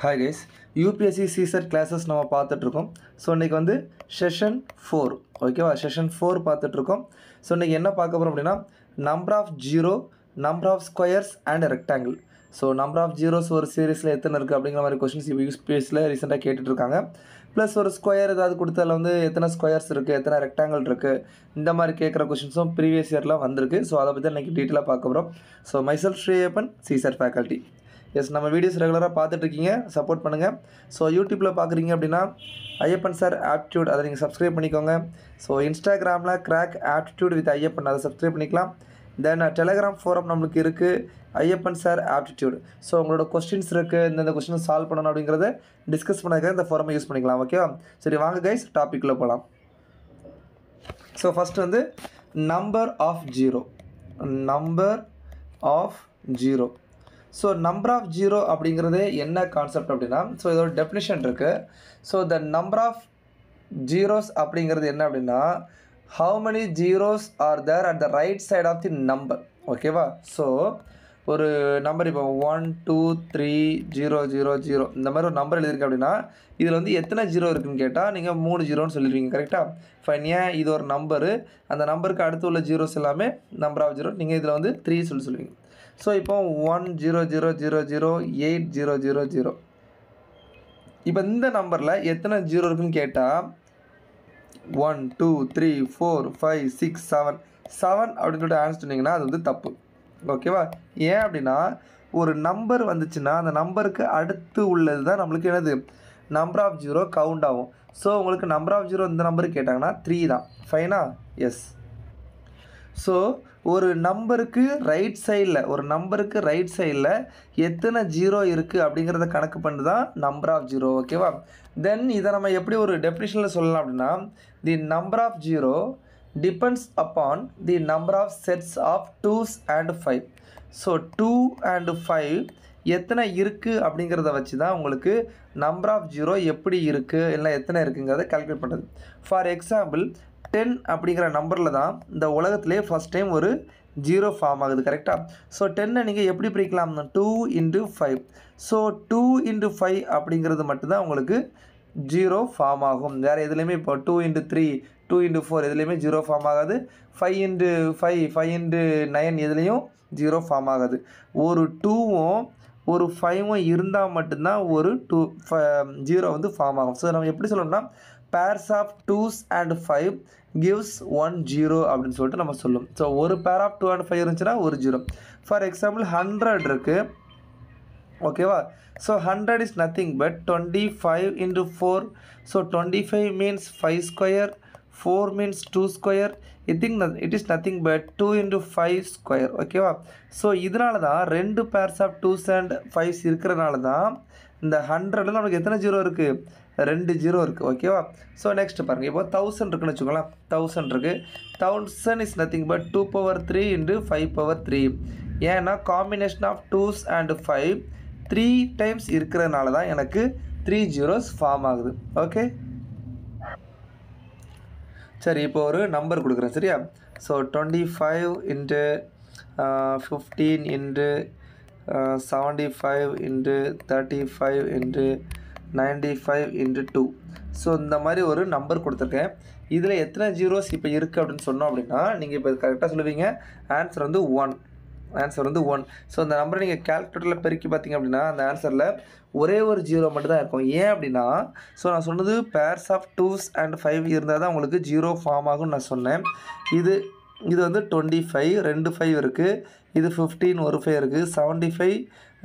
Hi guys, UPSC CSET classes நம்ம பார்த்துட்டு இருக்கோம். ஸோ இன்றைக்கி வந்து செஷன் 4 ஓகேவா, செஷன் 4 பார்த்துட்டு இருக்கோம். ஸோ இன்றைக்கி என்ன பார்க்க போகிறோம் அப்படின்னா number of zero, number of squares and rectangle. So number of zeros ஒரு சீரீஸில் எத்தனை இருக்குது அப்படிங்கிற மாதிரி கொஸ்டின்ஸ் UPSCயில் ரீசெண்டாக கேட்டுட்ருக்காங்க. ப்ளஸ் ஒரு ஸ்கொயர் ஏதாவது கொடுத்து அதில் வந்து எத்தனை ஸ்கொயர்ஸ் இருக்குது, எத்தனை ரெக்டாங்கிள் இருக்குது, இந்த மாதிரி கேட்குற கொஸ்டின்ஸும் ப்ரீவியஸ் இயரில் வந்திருக்கு. ஸோ அதை பற்றி இன்றைக்கி டீட்டெயிலாக பார்க்க போகிறோம். So myself Sriyappan, CSET faculty. Yes, நம்ம வீடியோஸ் ரெகுலராக பார்த்துட்ருக்கீங்க, சப்போர்ட் பண்ணுங்கள். ஸோ யூடியூப்பில் பார்க்குறீங்க அப்படின்னா ஐயப்பன் சார் ஆப்டிடியூட், அதை நீங்கள் சப்ஸ்கிரைப் பண்ணிக்கோங்க. ஸோ இன்ஸ்டாகிராமில் கிராக் ஆப்டிடியூட் வித் ஐயப்பன், அதை சப்ஸ்கிரைப் பண்ணிக்கலாம். தென் டெலகிராம் ஃபோரம் நம்மளுக்கு இருக்குது, ஐயப்பன் சார் ஆப்டிடியூட். ஸோ உங்களோட கொஸ்டின்ஸ் இருக்குது, இந்த கொஸ்டின் சால்வ் பண்ணணும் அப்படிங்கிறத டிஸ்கஸ் பண்ணதுக்காக இந்த ஃபோரமை யூஸ் பண்ணிக்கலாம். ஓகேவா, சரி வாங்க கைஸ் டாப்பிக்குள்ளே போகலாம். ஸோ ஃபஸ்ட்டு வந்து number of zero. Number of zero. So number of zero அப்படிங்கிறது என்ன கான்செப்ட் அப்படின்னா, ஸோ இதோட டெஃபினிஷன் இருக்குது. So the number of zeros அப்படிங்கிறது என்ன அப்படின்னா, how many zeros are there at the right side of the number. ஓகேவா, ஸோ ஒரு நம்பர் இப்போ 1 2 3 0 0 0 இந்த மாதிரி ஒரு நம்பர் எழுதிருக்கு அப்படின்னா இதில் வந்து எத்தனை ஜீரோ இருக்குதுன்னு கேட்டால் நீங்கள் 3 ஜீரோன்னு சொல்லிடுவீங்க. கரெக்டாக? ஃபைன். ஏன், இது ஒரு நம்பரு, அந்த நம்பருக்கு அடுத்து உள்ள ஜீரோஸ் எல்லாமே நம்பர் ஆஃப் ஜீரோ, நீங்கள் இதில் வந்து 3 சொல்லுவீங்க. ஸோ இப்போ 1 0 0 0 0 8 0 0 0. இப்போ இந்த நம்பரில் எத்தனை ஜீரோ இருக்குன்னு கேட்டால் 1 2 3 4 5 6 7 7 அப்படின்னு சொல்லிட்டு ஆன்சர் சொன்னீங்கன்னா அது வந்து தப்பு. ஓகேவா? ஏன் அப்படின்னா ஒரு நம்பர் வந்துச்சுன்னா அந்த நம்பருக்கு அடுத்து உள்ளது தான் நம்மளுக்கு என்னது நம்பர் ஆஃப் ஜீரோ கவுண்ட் ஆகும். ஸோ உங்களுக்கு நம்பர் ஆஃப் ஜீரோ இந்த நம்பருக்கு கேட்டாங்கன்னா 3 தான். ஃபைனா? எஸ். ஸோ ஒரு நம்பருக்கு ரைட் சைடில் எத்தனை ஜீரோ இருக்குது அப்படிங்கிறத கணக்கு பண்ணி தான் நம்பர் ஆஃப் ஜீரோ. ஓகேவா? தென் இதை நம்ம எப்படி ஒரு டெஃபினிஷனில் சொல்லலாம் அப்படின்னா, the number of zero depends upon the number of sets of 2s and 5. So 2 and 5 எத்தனை இருக்குது அப்படிங்கிறத வச்சு தான் உங்களுக்கு நம்பர் ஆஃப் ஜீரோ எப்படி இருக்குது இல்லை எத்தனை இருக்குங்கிறத கால்குலேட் பண்ணுறது. ஃபார் எக்ஸாம்பிள் 10 அப்படிங்கிற நம்பரில் தான் இந்த உலகத்திலே ஃபஸ்ட் டைம் ஒரு ஜீரோ ஃபார்ம் ஆகுது. கரெக்டாக? ஸோ 10 நீங்கள் எப்படி பிரிக்கலாம்? 2 into 5. ஸோ 2 into 5 அப்படிங்கிறது மட்டும்தான் உங்களுக்கு ஜீரோ ஃபார்ம் ஆகும். வேறு எதுலேயுமே இப்போ 2 into 3 2 into 4 எதுலேயுமே ஜீரோ ஃபார்ம் ஆகாது. 5 into 5 5 into 9 எதுலேயும் ஜீரோ ஃபார்ம் ஆகாது. ஒரு 2வும் ஒரு 5வும் இருந்தால் மட்டும்தான் ஒரு ஜீரோ வந்து ஃபார்ம் ஆகும். ஸோ நம்ம எப்படி சொல்லணும்னா pairs of 2s and 5 gives 1 0 அப்படின்னு சொல்லிட்டு நம்ம சொல்லுவோம். ஸோ ஒரு pair of 2 and 5 இருந்துச்சுன்னா ஒரு ஜீரோ. ஃபார் எக்ஸாம்பிள் 100 இருக்குது. ஓகேவா? So 100 is nothing but 25 into 4. So 25 means 5 square, 4 means 2 square. It is nothing but 2 into 5 square. ஓகேவா? ஸோ இதனால தான் 2 pairs of 2s and 5s இருக்கிறனால தான் இந்த 100ல் நமக்கு எத்தனை ஜீரோ இருக்குது? 2 ஜீரோ இருக்குது. ஓகேவா? ஸோ நெக்ஸ்ட் பாருங்கள், இப்போ 1000 இருக்குன்னு வச்சுக்கோங்களேன். 1000 இருக்குது. 1000 is nothing but 2 power 3 into 5 power 3. ஏன்னா combination of 2s and 5 3 times இருக்கிறதுனால தான் எனக்கு 3 ஜீரோஸ் ஃபார்ம் ஆகுது. ஓகே, சரி இப்போ ஒரு நம்பர் கொடுக்குறேன். சரியா? So 25 into 15 into 75 into 35 into 95 into 2. So இந்த மாதிரி ஒரு நம்பர் கொடுத்துருக்கேன். இதில் எத்தனை ஜீரோஸ் இப்போ இருக்குது அப்படின்னு சொன்னோம் அப்படின்னா நீங்கள் இப்போ கரெக்டாக சொல்லுவீங்க. ஆன்சர் வந்து 1. ஸோ இந்த நம்பரை நீங்கள் கால்குலேட்டரில் பெருக்கி பார்த்தீங்க அப்படின்னா அந்த ஆன்சரில் ஒரே ஒரு ஜீரோ மட்டும் தான் இருக்கும். ஏன் அப்படின்னா, ஸோ நான் சொன்னது பேர்ஸ் ஆஃப் 2s and 5 இருந்தால் தான் உங்களுக்கு ஜீரோ ஃபார்ம் ஆகும்னு நான் சொன்னேன். இது வந்து 25 2 5 இருக்குது. இது 15 ஒரு 5 இருக்குது. 75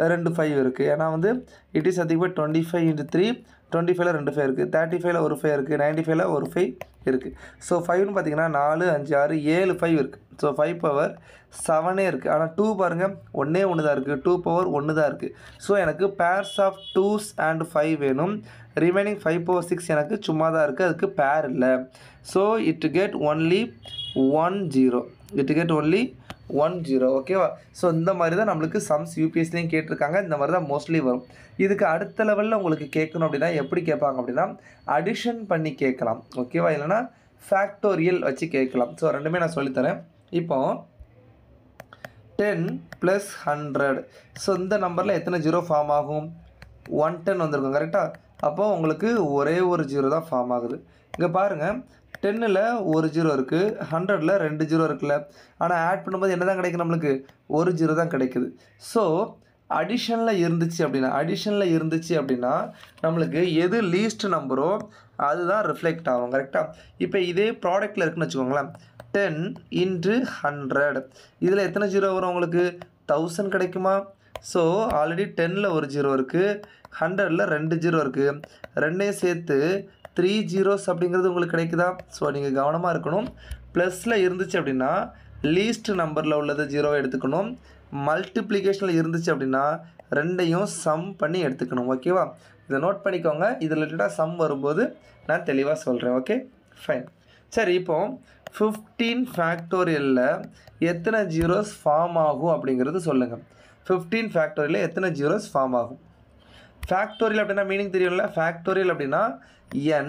2 5 இருக்குது. ஏன்னா வந்து இட் இஸ் அதிகமாக 25 into 3 25ல் 2 5 இருக்குது. 35ல் ஒரு 5 இருக்குது. 95ல் ஒரு 5 இருக்குது. ஸோ 5ன்னு பார்த்தீங்கன்னா 4 5 6 7 5 இருக்குது. ஸோ 5 power 7 இருக்குது. ஆனால் 2 பாருங்கள், ஒன்றே தான் இருக்குது. 2 power 1 தான் இருக்குது. ஸோ எனக்கு பேர்ஸ் ஆஃப் 2s and 5 வேணும். ரிமைனிங் 5 power 6 எனக்கு சும்மா தான் இருக்குது, அதுக்கு பேர் இல்லை. So it get only 1 0. ஓகேவா? ஸோ இந்த மாதிரி தான் நம்மளுக்கு சம்ஸ் UPSCலையும் கேட்டிருக்காங்க. இந்த மாதிரி தான் மோஸ்ட்லி வரும். இதுக்கு அடுத்த லெவலில் உங்களுக்கு கேட்கணும் அப்படின்னா எப்படி கேட்பாங்க அப்படின்னா அடிஷன் பண்ணி கேட்கலாம். ஓகேவா? இல்லைனா ஃபேக்டோரியல் வச்சு கேட்கலாம். ஸோ ரெண்டுமே நான் சொல்லித்தரேன். இப்போ 10 + 100. ஸோ இந்த நம்பரில் எத்தனை ஜீரோ ஃபார்ம் ஆகும்? 110 வந்திருக்கும் கரெக்டாக. அப்போ உங்களுக்கு ஒரே ஒரு ஜீரோ தான் ஃபார்ம் ஆகுது. இங்கே பாருங்கள் 10ல் ஒரு ஜீரோ இருக்குது, 100ல் 2 ஜீரோ இருக்குல்ல. ஆனால் ஆட் பண்ணும்போது என்ன தான் கிடைக்கும் நம்மளுக்கு? ஒரு ஜீரோ தான் கிடைக்குது. ஸோ அடிஷனில் இருந்துச்சு அப்படின்னா நம்மளுக்கு எது லீஸ்ட் நம்பரோ அதுதான் ரிஃப்ளெக்ட் ஆகும் கரெக்டாக. இப்போ இதே ப்ராடக்ட்டில் இருக்குன்னு வச்சுக்கோங்களேன், 10 × 100 இதில் எத்தனை ஜீரோ வரும் உங்களுக்கு? 1000 கிடைக்குமா? ஸோ ஆல்ரெடி 10ல் ஒரு ஜீரோ இருக்குது, 100ல் 2 ஜீரோ இருக்குது, ரெண்டையும் சேர்த்து 3 ஜீரோஸ் அப்படிங்கிறது உங்களுக்கு கிடைக்குதா? ஸோ நீங்கள் கவனமாக இருக்கணும். ப்ளஸில் இருந்துச்சு அப்படின்னா லீஸ்ட் நம்பரில் உள்ளது ஜீரோவை எடுத்துக்கணும். மல்டிப்ளிகேஷனில் இருந்துச்சு அப்படின்னா ரெண்டையும் சம் பண்ணி எடுத்துக்கணும். ஓகேவா? இதை நோட் பண்ணிக்கோங்க. இது ரிலேட்டடாக சம் வரும்போது நான் தெளிவாக சொல்கிறேன். Okay fine. சரி, இப்போது 15 ஃபேக்டோரியலில் எத்தனை ஜீரோஸ் ஃபார்ம் ஆகும் அப்படிங்கிறது சொல்லுங்கள். 15 ஃபேக்டோரியலில் எத்தனை ஜீரோஸ் ஃபார்ம் ஆகும்? ஃபேக்டோரியல் அப்படின்னா மீனிங் தெரியும்ல. ஃபேக்டோரியல் அப்படின்னா n,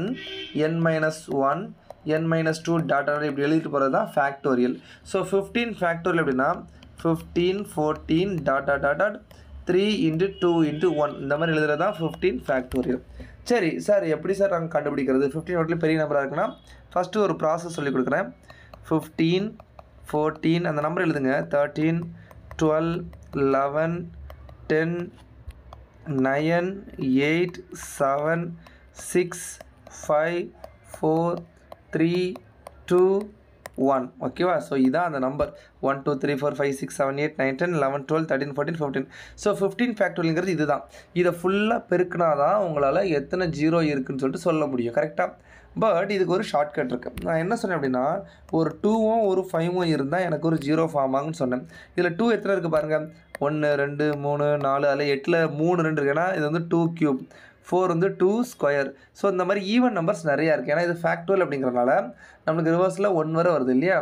n-1, n-2 டாட் இப்படி எழுதிட்டு போகிறது தான் ஃபேக்டோரியல். ஸோ 15 ஃபேக்டோரியல் அப்படின்னா 15, 14 டாட் 3 × 2 × 1 இந்த மாதிரி எழுதுறது தான் 15 ஃபேக்டோரியல். சரி சார், எப்படி சார் நாங்கள் கண்டுபிடிக்கிறது? 15 வாட்டில் பெரிய நம்பராக இருக்குன்னா ஃபஸ்ட்டு ஒரு ப்ராசஸ் சொல்லி கொடுக்குறேன். 15, 14 அந்த நம்பர் எழுதுங்க. 13, 12, 11, 10, 9, 8, 7, 6, 5, 4, 3, 2, 1. ஓகேவா? ஸோ இதான் அந்த நம்பர் 1 2 3 4 5 6 7 8 9 10 11 12 13 14 15. ஸோ 15 ஃபேக்டோரியல்ங்கிறது இது தான். இதை ஃபுல்லாக பெருக்கினா தான் உங்களால் எத்தனை ஜீரோ இருக்குதுன்னு சொல்லிட்டு சொல்ல முடியும் கரெக்டாக. பட் இதுக்கு ஒரு ஷார்ட்கட் இருக்குது. நான் என்ன சொன்னேன் அப்படின்னா, ஒரு 2வும் ஒரு 5வும் இருந்தால் எனக்கு ஒரு ஜீரோ ஃபார்ம் ஆகுன்னு சொன்னேன். இதில் 2 எத்தனை இருக்குது பாருங்கள்? 1 2 3 4 அதில் 8ல் 3 2 இருக்குது. ஏன்னா இது வந்து 2 க்யூப், 4 வந்து 2 ஸ்கொயர். ஸோ இந்த மாதிரி ஈவன் நம்பர்ஸ் நிறையா இருக்குது. ஏன்னா இது ஃபேக்டோரியல் அப்படிங்கிறனால நம்மளுக்கு ரிவர்ஸில் 1 வரை வருது இல்லையா.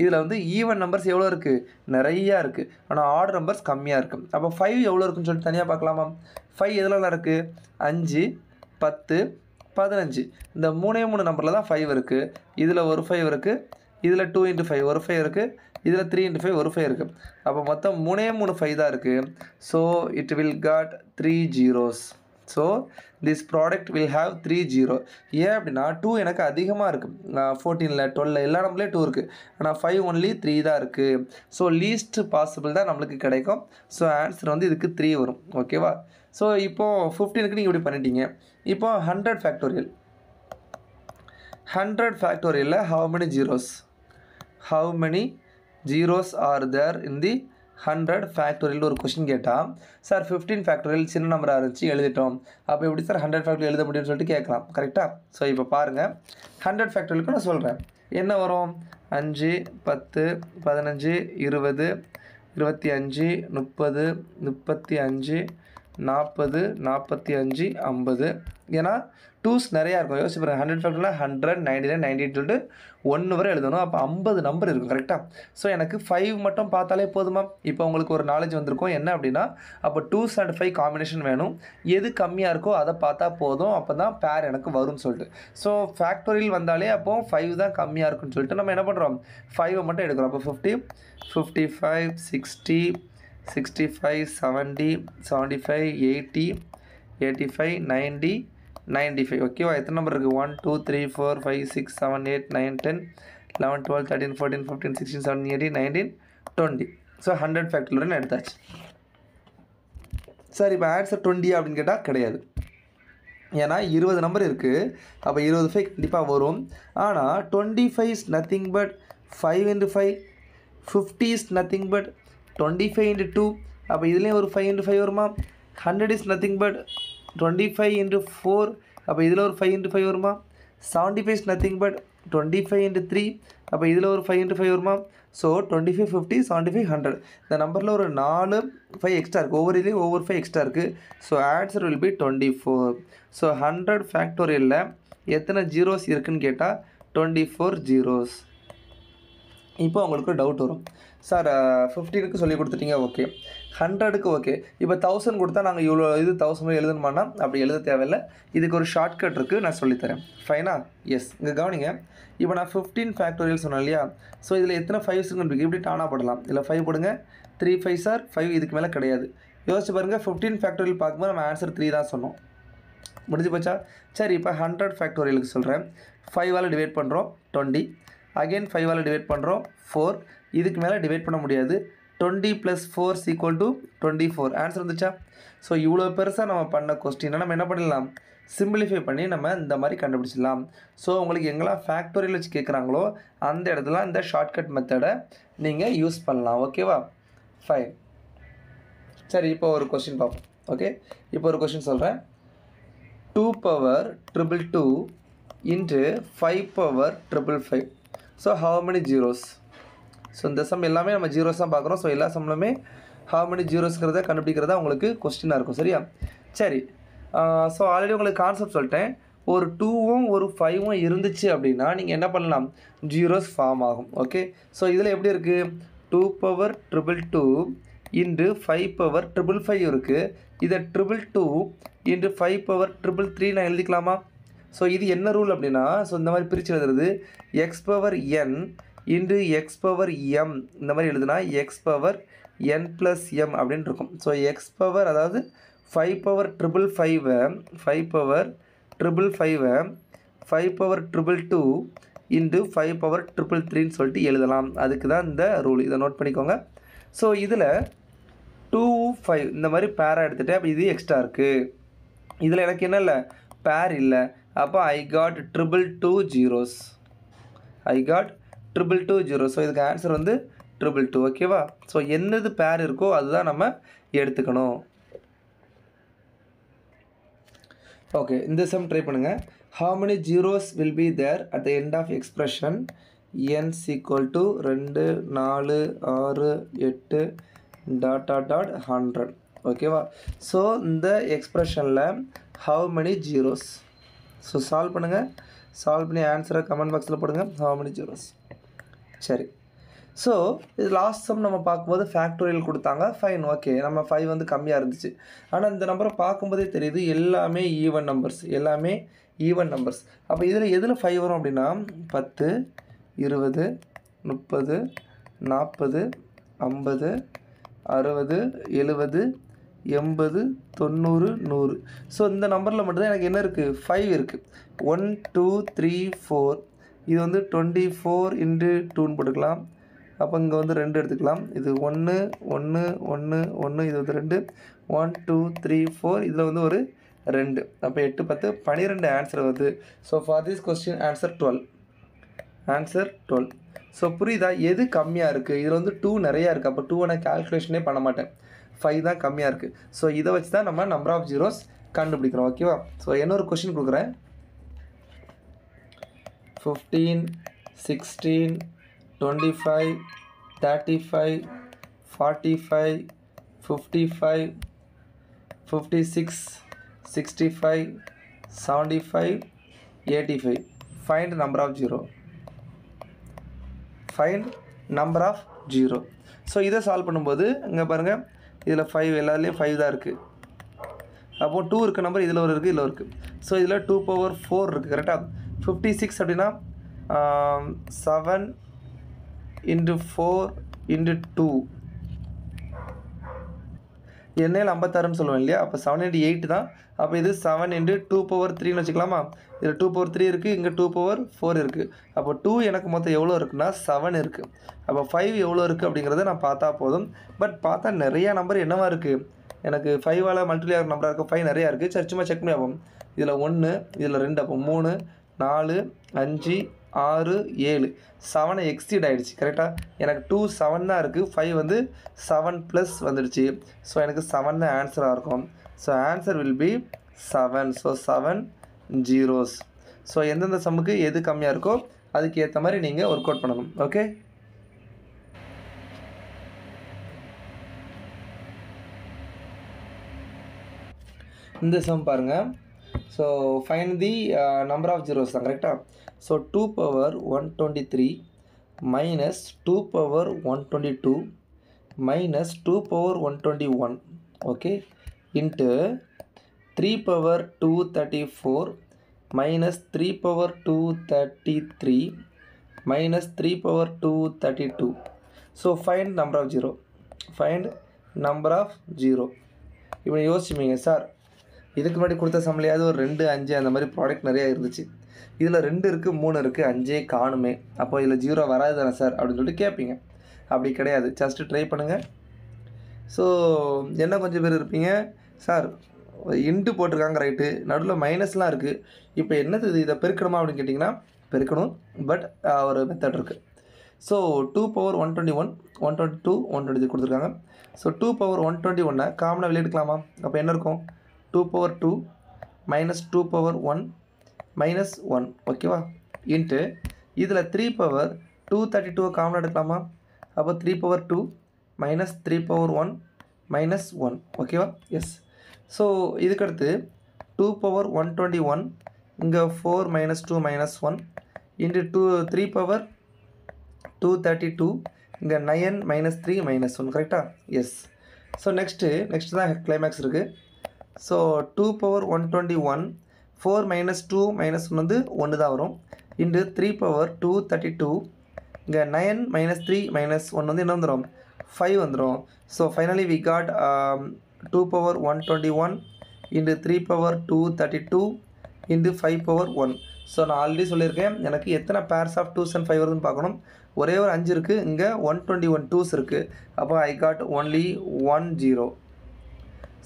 இதில் வந்து ஈவன் நம்பர்ஸ் எவ்வளோ இருக்குது? நிறையா இருக்குது. ஆனால் ஆட் நம்பர்ஸ் கம்மியாக இருக்குது. அப்போ 5 எவ்வளோ இருக்குன்னு சொல்லிட்டு தனியாக பார்க்கலாமா? 5 எதுலலாம் இருக்குது? 5, 10, 15 இந்த 3 நம்பரில் தான் 5 இருக்குது. இதில் ஒரு 5 இருக்குது, இதில் 2 × 5 ஒரு 5 இருக்குது, இதில் 3 × 5 ஒரு 5 இருக்குது. அப்போ மொத்தம் 3 5 தான் இருக்குது. So it will got 3 zeros. So this product will have 3 zero. ஏன் அப்படின்னா 2 எனக்கு அதிகமாக இருக்குது. 14ல் 12ல் எல்லா நம்பர்லேயும் 2 இருக்குது. ஆனால் 5 ஒன்லி 3 தான் இருக்குது. ஸோ லீஸ்ட் பாசிபிள் தான் நம்மளுக்கு கிடைக்கும். ஸோ ஆன்சர் வந்து இதுக்கு 3 வரும். ஓகேவா? ஸோ இப்போது 15க்கு நீங்கள் இப்படி பண்ணிட்டீங்க. இப்போ 100 ஃபேக்டோரியல். 100 ஃபேக்டோரியலில் how many zeros? How many zeros are there in the 100 factorial ஒரு கொஸ்டின் கேட்டால், சார் 15 ஃபேக்டோரியல் சின்ன நம்பராக இருந்துச்சு எழுதிட்டோம், அப்போ எப்படி சார் 100 ஃபேக்டோரியல் எழுத முடியும்னு சொல்லிட்டு கேட்கலாம் கரெக்டாக. ஸோ இப்போ பாருங்கள் 100 ஃபேக்டோரியலுக்கு நான் சொல்கிறேன். என்ன வரும்? 5, 10, 15, 20, 25, 30, 35, 40, 45, 50. ஏன்னா 2s நிறையா இருக்கும். யோசிச்சு பாருங்கள். 100 ஃபேக்டரில் 100, 99, 98 சொல்லிட்டு 1 வரை எழுதணும். அப்போ 50 நம்பர் இருக்கும் கரெக்டாக. ஸோ எனக்கு 5 மட்டும் பார்த்தாலே போதுமா? இப்போ உங்களுக்கு ஒரு நாலேஜ் வந்திருக்கும். என்ன அப்படின்னா, அப்போ 2s and 5 காம்பினேஷன் வேணும். எது கம்மியாக இருக்கோ அதை பார்த்தா போதும். அப்போ தான் பேர் எனக்கு வரும்னு சொல்லிட்டு. ஸோ ஃபேக்டோரியல் வந்தாலே அப்போது 5 தான் கம்மியாக இருக்குன்னு சொல்லிட்டு நம்ம என்ன பண்ணுறோம்? 5 மட்டும் எடுக்கிறோம். அப்போ 50, 55, 60, 65, 70, 75, 80, 85, 90, 95. ஓகேவா? எத்தனை நம்பர் இருக்குது? 1 2 3 4 5 6 7 8 9 10 11 12 13 14 15 16 17 18 19 20. ஸோ 100 ஃபேக்டோரியல்னு எடுத்தாச்சு. சார் இப்போ ஆன்சர் 20 அப்படின்னு கேட்டால் கிடையாது. ஏன்னா 20 நம்பர் இருக்குது. அப்போ 20 5 கண்டிப்பாக வரும். ஆனால் 25 is nothing but 5 × 5. 50 is nothing but 25 × 2. அப்போ இதுலேயும் ஒரு 5 × 5 வருமா? 100 இஸ் நத்திங் பட் 25 × 4. அப்போ இதில் ஒரு 5 × 5 வருமா? 75 இஸ் நத்திங் பட் 25 × 3. அப்போ இதில் ஒரு 5 × 5 வருமா? ஸோ 25, 50, 75, 100 இந்த நம்பரில் ஒரு 4 5 எக்ஸ்ட்ரா இருக்குது. ஒவ்வொரு இதுலேயும் ஒவ்வொரு 5 எக்ஸ்ட்ரா இருக்குது. So answer will B 24. So 100 ஃபேக்டோரியலில் எத்தனை ஜீரோஸ் இருக்குதுன்னு கேட்டால் 24 ஜீரோஸ். இப்போ உங்களுக்கு ஒரு டவுட் வரும். சார் 15க்கு சொல்லி கொடுத்துட்டீங்க, ஓகே. 100க்கு ஓகே. இப்போ 1000 கொடுத்தா நாங்கள் இவ்வளோ இது 1000 எழுதணுமானா அப்படி எழுத தேவையில்லை. இதுக்கு ஒரு ஷார்ட்கட் இருக்குது, நான் சொல்லித்தரேன். ஃபைனா? எஸ். இங்கே கவனிங்க. இப்போ நான் 15 ஃபேக்டோரியல் சொன்னேன் இல்லையா? ஸோ இதில் எத்தனை 5s இருக்குன்னு இப்படி டானா போடலாம். இதில் 5 போடுங்க. 3 5 சார் 5, இதுக்கு மேலே கிடையாது. யோசிச்சு பாருங்கள் 15 ஃபேக்டோரியல் பார்க்கும்போது நம்ம ஆன்சர் 3 தான் சொன்னோம். முடிஞ்சு போச்சா? சரி, இப்போ 100 ஃபேக்டோரியலுக்கு சொல்கிறேன். 5ஆல் டிவைட் பண்ணுறோம் 20, அகெயின் 5ஆல் டிவைட் பண்ணுறோம் 4, இதுக்கு மேலே டிவைட் பண்ண முடியாது. 20 + 4 = 24. ஆன்சர் வந்துச்சா? ஸோ இவ்வளோ பெருசாக நம்ம பண்ண கொஸ்டினை நம்ம என்ன பண்ணிடலாம், சிம்பிளிஃபை பண்ணி நம்ம இந்த மாதிரி கண்டுபிடிச்சிடலாம். ஸோ உங்களுக்கு எங்கெல்லாம் ஃபேக்டோரியல் வச்சு கேட்குறாங்களோ அந்த இடத்துல இந்த ஷார்ட்கட் மெத்தடை நீங்கள் யூஸ் பண்ணலாம். ஓகேவா? ஃபைன். சரி, இப்போ ஒரு கொஸ்டின் பார்ப்போம். ஓகே, இப்போ ஒரு கொஸ்டின் சொல்கிறேன். 2 power 222 into 5 power 555. So how many zeros? So இந்த சம் எல்லாமே நம்ம ஜீரோஸ் தான் பார்க்குறோம். ஸோ எல்லா சம்லுமே how many zeros கண்டுபிடிக்கிறதா உங்களுக்கு கொஸ்டினாக இருக்கும். சரியா? சரி, ஸோ ஆல்ரெடி உங்களுக்கு கான்செப்ட் சொல்லிட்டேன். ஒரு 2வும் ஒரு 5வும் இருந்துச்சு அப்படின்னா நீங்கள் என்ன பண்ணலாம், ஜீரோஸ் ஃபார்ம் ஆகும். ஓகே, ஸோ இதில் எப்படி இருக்குது, 2 பவர் 222 into 5 பவர் 555 இருக்குது. இதை 222 into 5 பவர் 333 நான் எழுதிக்கலாமா? ஸோ இது என்ன ரூல் அப்படின்னா, ஸோ இந்த மாதிரி பிரித்து எழுதுறது x power n into x power m, இந்த மாதிரி எழுதுனா x பவர் n + m அப்படின்னு இருக்கும். ஸோ x பவர், அதாவது 5 power 555 5 power 555 5 power 222 into 5 power 333ன்னு சொல்லிட்டு எழுதலாம். அதுக்கு தான் இந்த ரூல். இதை நோட் பண்ணிக்கோங்க. ஸோ இதில் 2 5 இந்த மாதிரி பேராக எடுத்துகிட்டு, அப்போ இது எக்ஸ்ட்ரா இருக்குது. இதில் எனக்கு என்ன இல்லை, பேர் இல்லை. அப்போ I got 222 zeros. I got 222 zeros. So இதுக்கு ஆன்சர் வந்து 222. ஓகேவா? ஸோ என்னது பேர் இருக்கோ அதுதான் நம்ம எடுத்துக்கணும். ஓகே, இந்த சம் ட்ரை பண்ணுங்கள். how many zeros will be there at the end of expression n = 2 4 6 8 ... 100. ஓகேவா? ஸோ இந்த எக்ஸ்ப்ரெஷனில் how many zeros? So solve பண்ணுங்கள். சால்வ் பண்ணி ஆன்சரை கமெண்ட் பாக்ஸில் போடுங்க. how many zeros? சரி, ஸோ இது லாஸ்ட் சம் நம்ம பார்க்கும்போது ஃபேக்டோரியல் கொடுத்தாங்க. ஃபைன், ஓகே, நம்ம 5 வந்து கம்மியாக இருந்துச்சு. ஆனால் இந்த நம்பரை பார்க்கும்போதே தெரியுது எல்லாமே ஈவன் நம்பர்ஸ், எல்லாமே ஈவன் நம்பர்ஸ். அப்போ இதில் எதில் 5 வரும் அப்படின்னா 10 20 30 40 50 60 70 80 90 100. ஸோ இந்த நம்பரில் மட்டும்தான் எனக்கு என்ன இருக்குது, 5 இருக்குது. 1 2 3 4. இது வந்து 24 into 2ன்னு போட்டுக்கலாம். அப்போ இங்கே வந்து 2 எடுத்துக்கலாம். இது 1 1 1 1, இது வந்து 2 1 2 3 4, இதில் வந்து ஒரு 2. அப்போ 8 10 12 ஆன்சர் வருது. So for this question answer 12. Answer 12. So புரியுதா, எது கம்மியாக இருக்குது? இதில் வந்து 2 நிறையா இருக்குது. அப்போ 2 நான் கால்குலேஷனே பண்ண மாட்டேன். 5 தான் கம்மியாக இருக்குது. ஸோ இதை வச்சு தான் நம்ம நம்பர் ஆஃப் ஜீரோஸ் கண்டுபிடிக்கிறோம். ஓகேவா? ஸோ இன்னொரு கொஸ்டின் கொடுக்குறேன். 15 16 25 35 45 55 56 65 75 85. Find number of zero. Find number of zero. So இதை சால்வ் பண்ணும்போது இங்கே பாருங்கள், இதில் 5 எல்லாத்துலேயும் 5 தான் இருக்குது. அப்போது 2 இருக்க நம்பர் இதில் ஒரு இருக்குது, இதில் இருக்குது. ஸோ இதில் 2 power 4 இருக்குது. கரெக்டாக? 56 அப்படின்னா 7 into 4 into 2 எண்ணெயில் 56ன்னு சொல்லுவேன் இல்லையா? அப்போ 7 into 8 தான். அப்போ இது 7 into 2 power 3ன்னு வச்சுக்கலாமா? இதில் 2 power 3 இருக்குது, இங்கே 2 power 4 இருக்குது. அப்போ 2 எனக்கு மொத்தம் எவ்வளோ இருக்குன்னா 7 இருக்குது. அப்போ 5 எவ்வளோ இருக்குது அப்படிங்கிறத நான் பார்த்தா போதும். பட் பார்த்தா நிறையா நம்பர் என்னவா இருக்குது, எனக்கு 5ஆல் மல்டிப்ளை ஆகிற நம்பராக இருக்குது. 5 நிறையா இருக்குது. சரி, சும்மா செக் பண்ணி ஆகும். இதில் 1, இதில் 2, அப்போ 3 4 5 6 7 7 எக்ஸீட் ஆகிடுச்சு. கரெக்டாக? எனக்கு 2 7 தான் இருக்குது. 5 வந்து 7 ப்ளஸ் வந்துடுச்சு. ஸோ எனக்கு 7 தான் ஆன்சராக இருக்கும். So answer will be 7. So 7 zeros. So எந்தெந்த சம்முக்கு எது கம்மியாக இருக்கோ அதுக்கு ஏற்ற மாதிரி நீங்கள் ஒர்க் அவுட் பண்ணணும். ஓகே, இந்த சம் பாருங்கள். So find the number of zeros தான். கரெக்டாக? So 2 power 123 minus 2 power 122 minus 2 power 121, okay, into 3 power 234 minus 3 power 233 minus 3 power 232. So find number of zero. Find number of zero. இப்போ யோசிச்சுப்பீங்க sir இதுக்கு முன்னாடி கொடுத்த சம்லையாவது ஒரு 2 5 அந்த மாதிரி ப்ராடக்ட் நிறையா இருந்துச்சு, இதில் 2 இருக்குது 3 இருக்குது 5 காணுமே, அப்போ இதில் 0 வராது தானே சார் அப்படின்னு சொல்லிட்டு கேட்பீங்க. அப்படி கிடையாது, ஜஸ்ட்டு ட்ரை பண்ணுங்கள். ஸோ என்ன கொஞ்சம் பேர் இருப்பீங்க, சார் இன்ட்டு போட்டிருக்காங்க ரைட்டு, நடுவில் மைனஸ்லாம் இருக்குது, இப்போ என்னது இது, இதை பெருக்கணுமா அப்படின்னு கேட்டிங்கன்னா பெருக்கணும், பட் ஒரு மெத்தட் இருக்குது. ஸோ 2 பவர் 121 122 120 கொடுத்துருக்காங்க. ஸோ 2 பவர் 121 காமனாக வெளியெடுக்கலாமா? அப்போ என்ன இருக்கும், 2 பவர் 2 மைனஸ் 2 பவர் 1 மைனஸ் 1 ஓகேவா, இன்ட்டு இதில் 3 பவர் 232 காமனாக எடுக்கலாமா? அப்போ 3 பவர் 2 மைனஸ் 3 பவர் 1 மைனஸ் 1 ஓகேவா, எஸ். ஸோ இதுக்கடுத்து 2 பவர் 121 இங்கே 4 மைனஸ் 2 மைனஸ் 1 இன்ட்டு 3 பவர் 232 இங்கே 9 மைனஸ் 3 மைனஸ் 1 கரெக்டாக, எஸ். ஸோ நெக்ஸ்ட்டு தான் கிளைமேக்ஸ் இருக்குது. ஸோ 2 பவர் 121 4 மைனஸ் 2 மைனஸ் 1 வந்து 1 தான் வரும், இன்ட்டு 3 பவர் 232 இங்கே 9 மைனஸ் 3 மைனஸ் 1 வந்து என்ன வந்துடும், 5 வந்துடும். So finally we got 2 power 121 into 3 power 232 into 5 power 1. So நான் ஆல்ரெடி சொல்லியிருக்கேன், எனக்கு எத்தனை பேர்ஸ் ஆஃப் 2s and 5 வருதுன்னு பார்க்கணும். ஒரே ஒரு 5 இருக்குது, இங்கே 121 2s இருக்குது, அப்போ I got only 1 0.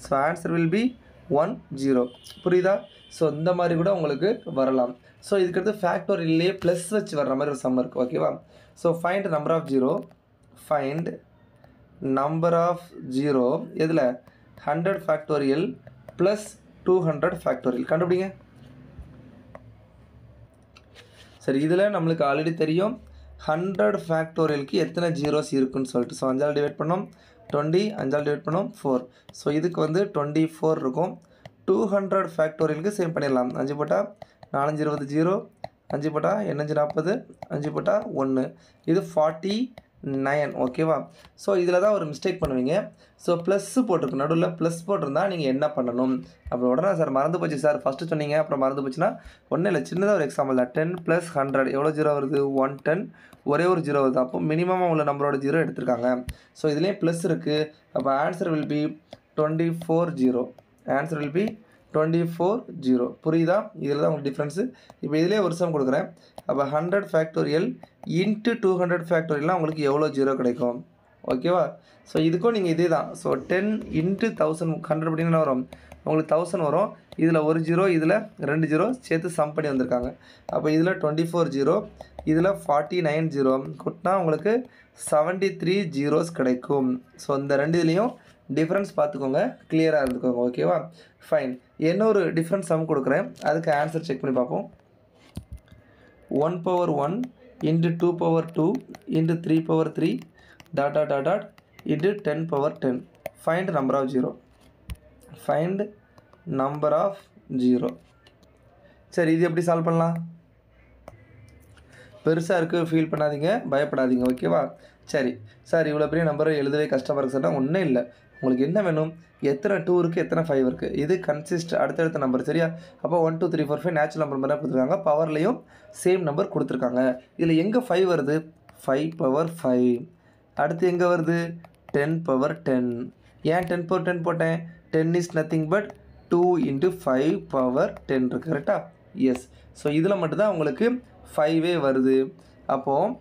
So answer will B 1 0. புரியுதா? ஸோ இந்த மாதிரி கூட உங்களுக்கு வரலாம். ஸோ இதுக்கடுத்து ஃபேக்டோரியல்லையே ப்ளஸ் வச்சு வர்ற மாதிரி ஒரு சம் இருக்குது ஓகேவா. So find number of 0, find number of 0 எதில் 100 ஃபேக்டோரியல் ப்ளஸ் 200 ஃபேக்டோரியல் கண்டுபிடிங்க. சரி, இதில் நம்மளுக்கு ஆல்ரெடி தெரியும் 100 ஃபேக்டோரியலுக்கு எத்தனை ஜீரோஸ் இருக்குன்னு சொல்லிட்டு. ஸோ 5ஆல் டிவைட் பண்ணோம் 20, 5ஆல் டிவைட் பண்ணோம் 4. ஸோ இதுக்கு வந்து 24 இருக்கும். 200 ஃபேக்டோரியலுக்கு சேம் பண்ணிடலாம். 5 போட்டால் 4 20 0, 5 போட்டால் 8 40, 5 போட்டால் 1, இது 49 ஓகேவா. ஸோ இதில் தான் ஒரு மிஸ்டேக் பண்ணுவீங்க. ஸோ ப்ளஸ்ஸு போட்டிருக்கு, நடுவில் ப்ளஸ் போட்டிருந்தா நீங்கள் என்ன பண்ணணும் அப்படி உடனே சார் மறந்து போச்சு சார் ஃபஸ்ட்டு சொன்னீங்க அப்புறம் மறந்து போச்சுன்னா ஒன்றும் இல்லை, சின்னதாக ஒரு எக்ஸாம்பிள் தான். 10 + 100 எவ்வளோ 0 வருது, 110, ஒரே ஒரு 0 வருது, அப்போ மினிமமாக உள்ள நம்பரோட 0 எடுத்திருக்காங்க. ஸோ இதுலேயும் ப்ளஸ் இருக்குது, அப்போ answer will B 24 0. Answer will B 24 0. புரியுதா? இதில் தான் உங்களுக்கு டிஃப்ரென்ஸு. இப்போ இதிலே ஒரு சம் கொடுக்குறேன். அப்போ 100 ஃபேக்டோரியல் இன்ட்டு 200 ஃபேக்டோரியல்னால் உங்களுக்கு எவ்வளோ 0 கிடைக்கும் ஓகேவா. ஸோ இதுக்கும் நீங்கள் இதே தான். ஸோ 10 இன்ட்டு 1000 100 அப்படின்னா வரும் உங்களுக்கு 1000 வரும். இதில் ஒரு 0, இதில் 2 0 சேர்த்து சம் பண்ணி வந்திருக்காங்க. அப்போ இதில் 24 0, இதில் 49 0 கூட்டினா உங்களுக்கு 73 ஜீரோஸ் கிடைக்கும். ஸோ இந்த ரெண்டு இதுலேயும் டிஃப்ரென்ஸ் பார்த்துக்கோங்க, கிளியராக இருந்துக்கோங்க ஓகேவா. ஃபைன், என்ன ஒரு டிஃப்ரென்ஸ் சம் கொடுக்குறேன், அதுக்கு ஆன்சர் செக் பண்ணி பார்ப்போம். 1 power 1 into 2 power 2 into 3 power 3 dot dot dot dot into 10 power 10. Find number of 0. Find number of 0. சரி, இது எப்படி சால்வ் பண்ணலாம்? பெருசாக இருக்குது, ஃபீல் பண்ணாதீங்க, பயப்படாதீங்க ஓகேவா. சரி சார், இவ்வளோ பெரிய நம்பரை எழுதவே கஷ்டமாக இருக்குது சார்னா ஒன்றும் இல்லை. உங்களுக்கு என்ன வேணும், எத்தனை 2 இருக்குது எத்தனை 5 இருக்குது, இது கன்சிஸ்ட் அடுத்தடுத்த நம்பர் சரியா. அப்போ 1 2 3 4 5 நேச்சுரல் நம்பர் மாதிரி கொடுத்துருக்காங்க. பவர்லேயும் சேம் நம்பர் கொடுத்துருக்காங்க. இதில் எங்கே 5 வருது, 5 பவர் 5. அடுத்து எங்கே வருது, 10 பவர் 10. ஏன் 10 பவர் 10 போட்டேன், 10 is nothing but 2 into 5 power 10 இருக்குது கரெக்டாக, எஸ். ஸோ இதில் மட்டும்தான் உங்களுக்கு 5 வருது. அப்போது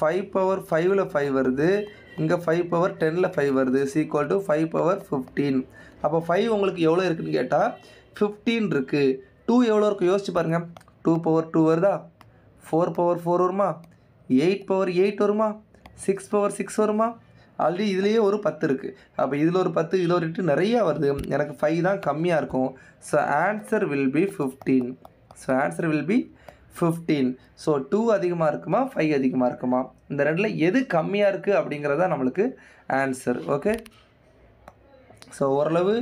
5 பவர் 5ல் 5 வருது, இங்கே 5 பவர் 10ல் 5 வருது, ஈக்குவல் டு 5 பவர் 15. அப்போ 5 உங்களுக்கு எவ்வளோ இருக்குதுன்னு கேட்டால் 15 இருக்குது. 2 எவ்வளோ இருக்குது யோசிச்சு பாருங்கள். 2 பவர் 2 வருதா, 4 பவர் 4 வருமா, 8 பவர் 8 வருமா, 6 பவர் 6 வருமா. ஆல்ரெடி இதுலேயே ஒரு 10 இருக்குது. அப்போ இதில் ஒரு 10 இதில் ஒரு 8 நிறையா வருது. எனக்கு 5 தான் கம்மியாக இருக்கும். So answer will B 15. So answer will B 15. So 2 அதிகமாக இருக்குமா 5 அதிகமாக இருக்குமா, இந்த ரெண்டில் எது கம்மியாக இருக்குது அப்படிங்கிறதா நம்மளுக்கு ஆன்சர் ஓகே. ஸோ ஓரளவு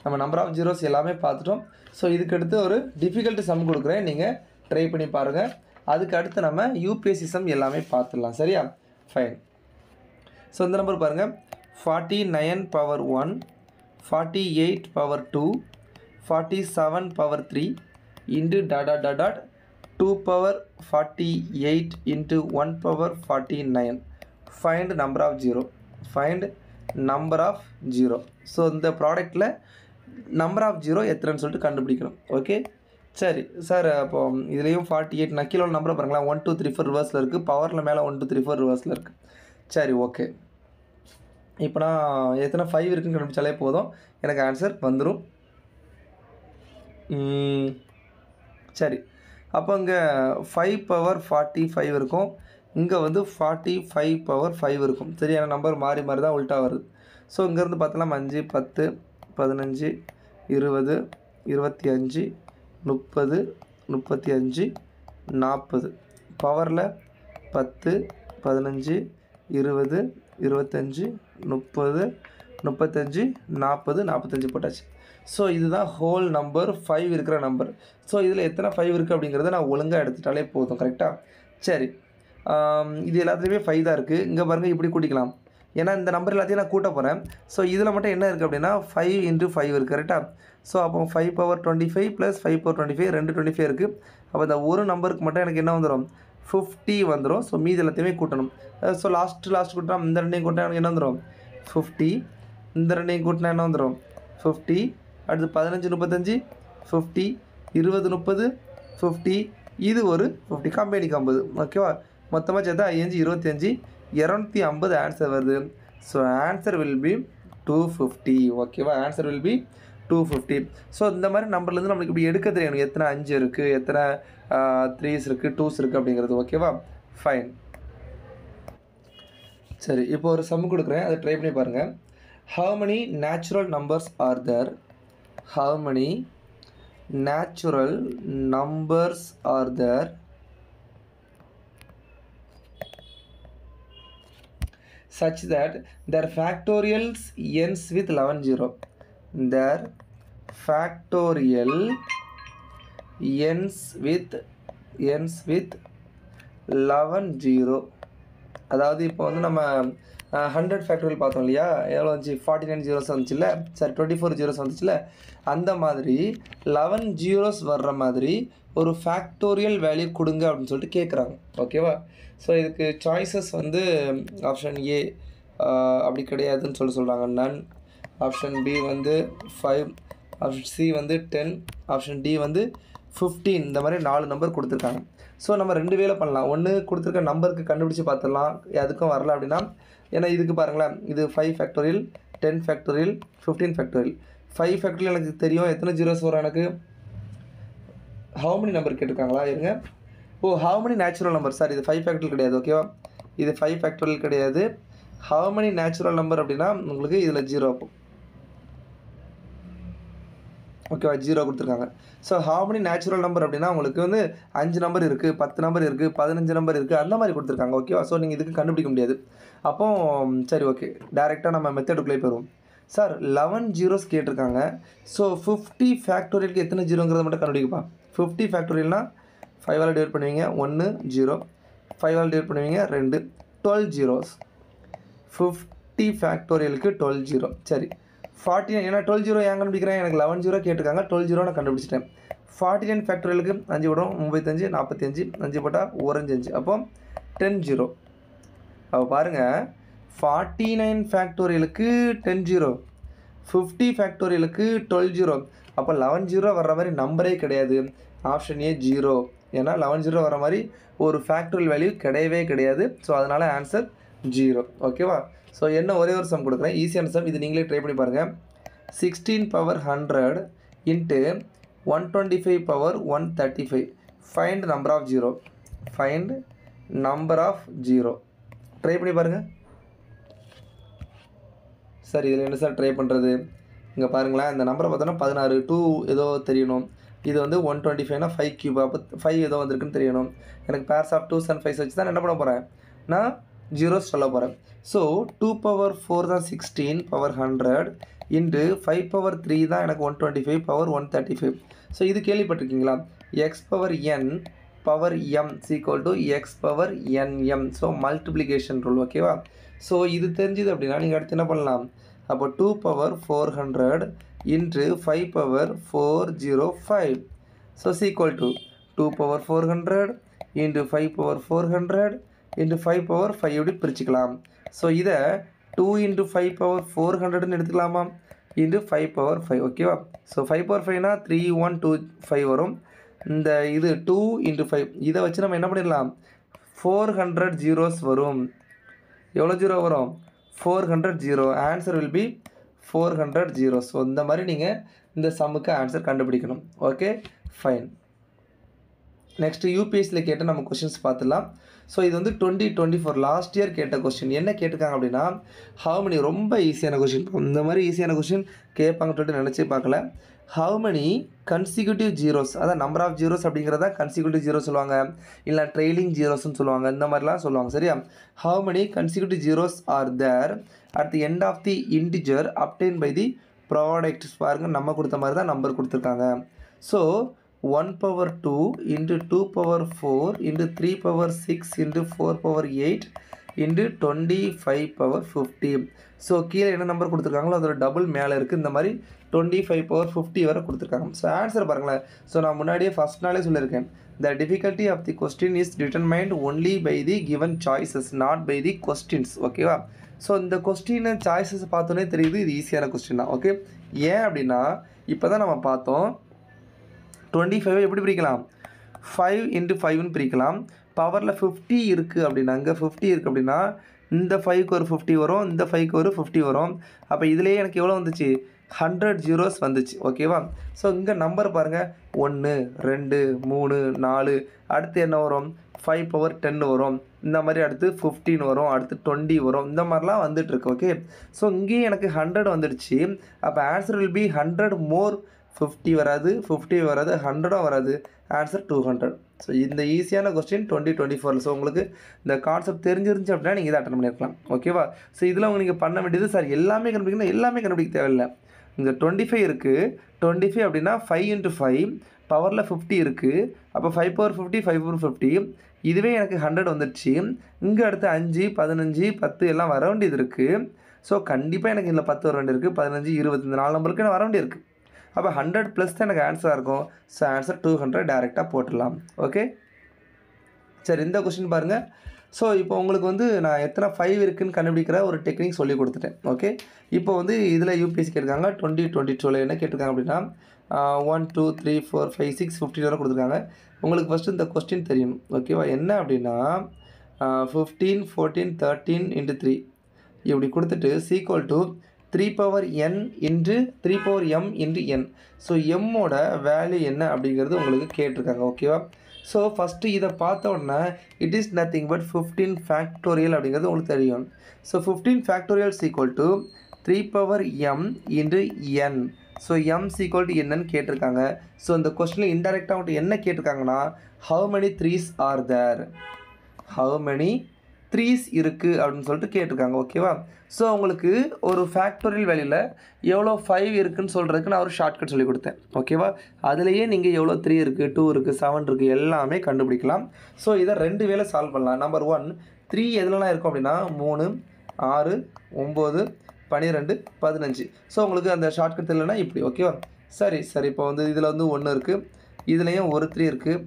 நம்ம நம்பர் ஆஃப் ஜீரோஸ் எல்லாமே பார்த்துட்டோம். ஸோ இதுக்கடுத்து ஒரு டிஃபிகல்ட் சம் கொடுக்குறேன், நீங்கள் ட்ரை பண்ணி பாருங்கள். அதுக்கு அடுத்து நம்ம யூபிஎஸ்சி சம் எல்லாமே பார்த்துடலாம் சரியா. ஃபைன். ஸோ இந்த நம்பர் பாருங்கள், 49 power 1, 48 power 2, 47 power 3 into dot dot dot dot 2 power 48 into 1 power 49. Find number of 0. Find number of 0. So இந்த ப்ராடக்டில் நம்பர் ஆஃப் ஜீரோ எத்தனைன்னு சொல்லிட்டு கண்டுபிடிக்கணும். ஓகே சரி சார். அப்போ இதுலேயும் 48 நான் கீழே நம்பரை பாருங்களேன். 1 2 3 4 ரிவர்ஸில் இருக்குது. பவரில் மேலே 1 2 3 4 ரிவர்ஸில் இருக்குது. சரி ஓகே. இப்போ நான் எத்தனை 5 இருக்குன்னு கண்டுபிடிச்சாலே போதும், எனக்கு ஆன்சர் வந்துடும். சரி, அப்போ இங்கே 5 பவர் 45 இருக்கும், இங்கே வந்து 45 பவர் 5 இருக்கும். சரியான நம்பர் மாறி மாறி தான் உல்ட்டா வருது. ஸோ இங்கேருந்து பார்த்தோன்னா 5 10 15 20 25 30 35 40 பவரில் 10 15 20 25 30 35 40 45 போட்டாச்சு. ஸோ இதுதான் ஹோல் நம்பர் 5 இருக்கிற நம்பர். ஸோ இதில் எத்தனை 5 இருக்குது அப்படிங்கிறத நான் ஒழுங்காக எடுத்துட்டாலே போதும். கரெக்டாக? சரி, இது எல்லாத்துலேயுமே 5 தான் இருக்குது. இங்கே பாருங்கள், இப்படி கூட்டிக்கலாம். ஏன்னா இந்த நம்பர் எல்லாத்தையும் நான் கூட்ட போகிறேன். ஸோ இதில் மட்டும் என்ன இருக்குது அப்படின்னா 5 × 5 இருக்குது. கரெக்டாக? ஸோ அப்போ 5 பவர் 25 + 5 பவர் 25 2 25 இருக்குது. அப்போ இந்த ஒரு நம்பருக்கு மட்டும் எனக்கு என்ன வந்துடும்? 50 வந்துடும். ஸோ மீதி எல்லாத்தையுமே கூட்டணும். ஸோ லாஸ்ட் கூட்டினா இந்த ரெண்டையும் கூட்டினா எனக்கு என்ன வந்துடும்? 50. இந்த ரெண்டையும் கூட்டினா என்ன வந்துடும்? 50. அடுத்து 15 35 50, 20 30 50, இது ஒரு 50 கம்பெனி 50. ஓகேவா? மொத்தமாக சேர்த்தா 5 25 250 ஆன்சர் வருது. So answer will B 250. ஓகேவா? Answer will B 250. ஸோ இந்த மாதிரி நம்பர்லேருந்து நம்மளுக்கு இப்படி எடுக்க தெரியணும். எத்தனை 5 இருக்குது, எத்தனை 3s இருக்குது, 2s இருக்குது அப்படிங்கிறது. ஓகேவா? ஃபைன். சரி, இப்போ ஒரு சம் கொடுக்குறேன், அதை ட்ரை பண்ணி பாருங்கள். How many natural numbers are there? How many natural numbers are there such that their factorials ends with 11 0? Their factorial ends with 11 0. அதாவது இப்போ வந்து நம்ம 100 ஃபேக்டோரியல் பார்த்தோம் இல்லையா? எவ்வளோ வந்துச்சு? 49 ஜீரோஸ் வந்துச்சுல்ல, சரி 24 ஜீரோஸ் வந்துச்சுல, அந்த மாதிரி 11 ஜீரோஸ் வர்ற மாதிரி ஒரு ஃபேக்டோரியல் வேல்யூ கொடுங்க அப்படின்னு சொல்லிட்டு கேட்குறாங்க. ஓகேவா? ஸோ இதுக்கு சாய்ஸஸ் வந்து ஆப்ஷன் ஏ அப்படி கிடையாதுன்னு சொல்கிறாங்க, நன். ஆப்ஷன் பி வந்து 5, ஆப்ஷன் சி வந்து 10, ஆப்ஷன் டி வந்து 15. இந்த மாதிரி 4 நம்பர் கொடுத்துருக்காங்க. ஸோ நம்ம 2 வேலை பண்ணலாம். ஒன்று கொடுத்துருக்க நம்பருக்கு கண்டுபிடிச்சி பார்த்துடலாம், அதுக்கும் வரல அப்படின்னா. ஏன்னா இதுக்கு பாருங்களேன், இது 5 ஃபேக்டோரியல் 10 ஃபேக்டோரியல் 15 ஃபேக்டோரியல். 5 ஃபேக்டோரியல் எனக்கு தெரியும், எத்தனை ஜீரோஸ் வரும் எனக்கு? ஹவு many நம்பர் கேட்டிருக்காங்களா? இருங்க. Oh, how many natural number. Sir, இது 5 ஃபேக்டோரியல் கிடையாது. ஓகேவா? இது 5 ஃபேக்டோரியல் கிடையாது. ஹவு many நேச்சுரல் நம்பர் அப்படின்னா உங்களுக்கு இதில் 0 அப்போ. ஓகேவா? 0 கொடுத்துருக்காங்க. So how many natural number அப்படின்னா உங்களுக்கு வந்து 5 நம்பர் இருக்குது, 10 நம்பர் இருக்குது, 15 நம்பர் இருக்குது, அந்த மாதிரி கொடுத்துருக்காங்க. ஓகேவா? ஸோ நீங்கள் இதுக்கு கண்டுபிடிக்க முடியாது. அப்போ சரி, ஓகே, டேரெக்டாக நம்ம மெத்தடுக்குள்ளே போயிடுவோம். சார் 11 ஜீரோஸ் கேட்டிருக்காங்க. ஸோ 50 ஃபேக்டோரியலுக்கு எத்தனை ஜீரோங்கிறத மட்டும் கண்டுபிடிப்பா. 50 ஃபேக்டோரியல்னால் 5ஆல் டிவைட் பண்ணுவீங்க 1 0, 5ஆல் டிவைட் பண்ணுவீங்க 2, 12 ஜீரோஸ். 50 ஃபேக்டோரியலுக்கு 12 ஜீரோ. சரி, 49, ஏன்னா 12 ஜீரோ ஏன் கண்டுபிடிக்கிறேன்? எனக்கு 11 ஜீரோ கேட்டிருக்காங்க, 12 ஜீரோ நான் கண்டுபிடிச்சிட்டேன். 49 ஃபேக்டோரியலுக்கு 5 போடும் 35 45, 5 போட்டால் 1 5, அப்போ 10 ஜீரோ. அப்போ பாருங்கள், 49 ஃபேக்டோரியலுக்கு 10 ஜீரோ, 50 ஃபேக்டோரியலுக்கு 12 ஜீரோ. அப்போ 11 ஜீரோ வர்ற மாதிரி நம்பரே கிடையாது. Option A 0. ஏன்னா 11 ஜீரோ வர மாதிரி ஒரு ஃபேக்டோரியல் வேல்யூ கிடையவே கிடையாது. ஸோ அதனால் ஆன்சர் 0. ஓகேவா? ஸோ என்ன ஒரே ஒரு சம் கொடுக்குறேன், ஈஸியான சம், இது நீங்களே ட்ரை பண்ணி பாருங்கள். 16 power 100 into 125 power 135. Find number of zero. Find number of zero. Try பண்ணி பாருங்கள். சார் இதில் என்ன சார் ட்ரை பண்ணுறது? இங்கே பாருங்களேன், இந்த நம்பரை பார்த்தோன்னா 16 2 ஏதோ தெரியணும். இது வந்து 125னா 5 கியூப், அப்போ 5 ஏதோ வந்திருக்குன்னு தெரியணும். எனக்கு purse of 2s and 5s வச்சு தான் என்ன பண்ண போகிறேன், நான் ஜீரோஸ் சொல்ல போகிறேன். ஸோ 2 பவர் 4 தான் 16 பவர் 100 இன்ட்டு 5 பவர் 3 தான் எனக்கு 125 பவர் 135. ஸோ இது கேள்விப்பட்டிருக்கீங்களா? X power n power m equal to x power n m. So multiplication rule. ஓகேவா? ஸோ இது தெரிஞ்சுது அப்படின்னா நீங்கள் அடுத்து என்ன பண்ணலாம்? அப்போ 2 power 400 into 5 power 405. So equal to 2 power 400 into 5 power 400 into 5 power 5 எப்படி பிரிச்சுக்கலாம். ஸோ இதை 2 × 5 பவர் 400ன்னு எடுத்துக்கலாமா? இன்ட்டு 5 பவர் 5 ஓகேவா. ஸோ 5 பவர் 5னா 3 1 2 5 வரும். இந்த இது 2 இன்ட்டு 5 இதை வச்சு நம்ம என்ன பண்ணிடலாம், 400 ஜீரோஸ் வரும். எவ்வளோ ஜீரோ வரும், 400 zero. Answer will B 400 zeros. So இந்த மாதிரி நீங்கள் இந்த சம்முக்கு ஆன்சர் கண்டுபிடிக்கணும். Okay fine. நெக்ஸ்ட்டு யூபிஎஸ்சியில் கேட்ட நம்ம கொஷின்ஸ் பார்த்துலாம். ஸோ இது வந்து 2024 லாஸ்ட் இயர் கேட்ட கொஸ்டின். என்ன கேட்டிருக்காங்க அப்படின்னா, ஹவு மெனி, ரொம்ப ஈஸியான கொஷின். இந்த மாதிரி ஈஸியான கொஷின் கேட்பாங்கன்னு சொல்லிட்டு நினச்சே பார்க்கல. ஹவு மெனி கன்சிக்யூட்டிவ் ஜீரோஸ், அதான் நம்பர் ஆஃப் ஜீரோஸ் அப்படிங்கிறத கன்சிக்யூட்டிவ் ஜீரோ சொல்லுவாங்க, இல்லை ட்ரெயிலிங் ஜீரோஸ்ன்னு சொல்லுவாங்க, இந்த மாதிரிலாம் சொல்லுவாங்க சரியா. How many consecutive zeros are there at the end of the integer obtain by the products. பாருங்கள், நம்ம கொடுத்த மாதிரி தான் நம்பர் கொடுத்துருக்காங்க. So 1 power 2 into 2 power 4 into 3 power 6 into 4 power 8 into 25 power 50. So கீழே என்ன நம்பர் கொடுத்துருக்காங்களோ அதோட டபுள் மேலே இருக்குது. இந்த மாதிரி 25 power 50 வரை கொடுத்துருக்காங்க. ஸோ ஆன்சர் பாருங்களேன். ஸோ நான் முன்னாடியே ஃபஸ்ட் நாளே சொல்லியிருக்கேன், the difficulty of the question is determined only by the given choices, not by the questions. ஓகேவா. ஸோ இந்த கொஸ்டின் சாய்ஸஸ் பார்த்தோன்னே தெரியுது இது ஈஸியான கொஸ்டின் தான். ஓகே, ஏன் அப்படின்னா இப்போ தான் நம்ம பார்த்தோம் 25 எப்படி பிரிக்கலாம், 5 into 5ன்னு பிரிக்கலாம். பவரில் 50 இருக்குது அப்படின்னா, இங்கே 50 இருக்குது அப்படின்னா இந்த 5க்கு ஒரு 50 வரும், இந்த 5க்கு ஒரு 50 வரும். அப்போ இதுலேயே எனக்கு எவ்வளோ வந்துச்சு, 100 ஜீரோஸ் வந்துச்சு. ஓகேவா. ஸோ இங்கே நம்பர் பாருங்கள், 1 2 3 4, அடுத்து என்ன வரும், 5 பவர் 10 வரும், இந்த மாதிரி அடுத்து 15 வரும், அடுத்து 20 வரும், இந்த மாதிரிலாம் வந்துட்டுருக்கு. ஓகே, ஸோ இங்கேயும் எனக்கு 100 வந்துடுச்சு. அப்போ ஆன்சர் வில் பி 100 மோர். 50 வராது, 50 வராது, 100 வராது, ஆன்சர் 200. ஸோ இந்த ஈஸியான கொஸ்டின் 2024. ஸோ உங்களுக்கு இந்த கான்செப்ட் தெரிஞ்சிருந்துச்சு அப்படின்னா நீங்கள் இதை அட்டன் பண்ணியிருக்கலாம். ஓகேவா. ஸோ இதில் உங்களுக்கு நீங்கள் பண்ண வேண்டியது, சார் எல்லாமே கண்டுபிடிக்கணும், எல்லாமே கண்டுபிடிக்க தேவையில்லை. இந்த 25 இருக்குது, 25 அப்படின்னா 5 into 5 பவரில் 50 இருக்குது. அப்போ 5 power 50 5 power 50, இதுவே எனக்கு 100 வந்துடுச்சு. இங்கே அடுத்து 5 15 10 எல்லாம் வர வேண்டியது இருக்குது. ஸோ கண்டிப்பாக எனக்கு இதில் 10 வர வேண்டியிருக்கு, 15 20 இந்த 4 நம்பருக்கு நான் வர வேண்டியிருக்கு. அப்போ 100 ப்ளஸ் தான் எனக்கு ஆன்சராக இருக்கும். ஸோ ஆன்சர் 200 டேரெக்டாக போட்டுடலாம். ஓகே சரி, இந்த கொஸ்டின் பாருங்கள். ஸோ இப்போ உங்களுக்கு வந்து நான் எத்தனை 5 இருக்குதுன்னு கண்டுபிடிக்கிற ஒரு டெக்னிக் சொல்லி கொடுத்துட்டேன். ஓகே, இப்போ வந்து இதில் யூபிஎஸ்சி கேட்டிருக்காங்க 2022 என்ன கேட்டிருக்காங்க அப்படின்னா 1 2 3 4 5 6 15 வரை கொடுத்துருக்காங்க. உங்களுக்கு ஃபஸ்ட்டு இந்த கொஸ்டின் தெரியணும். ஓகேவா. என்ன அப்படின்னா 15 14 13 into 3 இப்படி கொடுத்துட்டு equal to 3 power n into 3 power m into n. So எம்மோட வேல்யூ என்ன அப்படிங்கிறது உங்களுக்கு கேட்டிருக்காங்க. ஓகேவா. ஸோ ஃபஸ்ட்டு இதை பார்த்த உடனே it is nothing but 15 factorial அப்படிங்கிறது உங்களுக்கு தெரியும். So 15 factorial equal to 3 power m into n. So m equal to என்னன்னு கேட்டிருக்காங்க. ஸோ இந்த கொஸ்டினில் இன்டெரக்டாக வந்துட்டு என்ன கேட்டிருக்காங்கன்னா how many 3s are there, how many 3s இருக்குது அப்படின்னு சொல்லிட்டு கேட்டிருக்காங்க. ஓகேவா. ஸோ உங்களுக்கு ஒரு ஃபேக்டோரியல் வேல்யூவில் எவ்வளோ 5 இருக்குதுன்னு சொல்கிறதுக்கு நான் ஒரு ஷார்ட்கட் சொல்லி கொடுத்தேன். ஓகேவா. அதுலேயே நீங்கள் எவ்வளோ 3 இருக்குது 2 இருக்குது 7 இருக்குது எல்லாமே கண்டுபிடிக்கலாம். ஸோ இதை 2 வேளை சால்வ் பண்ணலாம். நம்பர் 1 3 எதுலலாம் இருக்கும் அப்படின்னா 3 6 9 12 15. ஸோ உங்களுக்கு அந்த ஷார்ட்கட் இல்லைன்னா இப்படி. ஓகேவா. சரி சரி, இப்போ வந்து இதில் வந்து 1 இருக்குது, இதுலேயும் ஒரு 3 இருக்குது,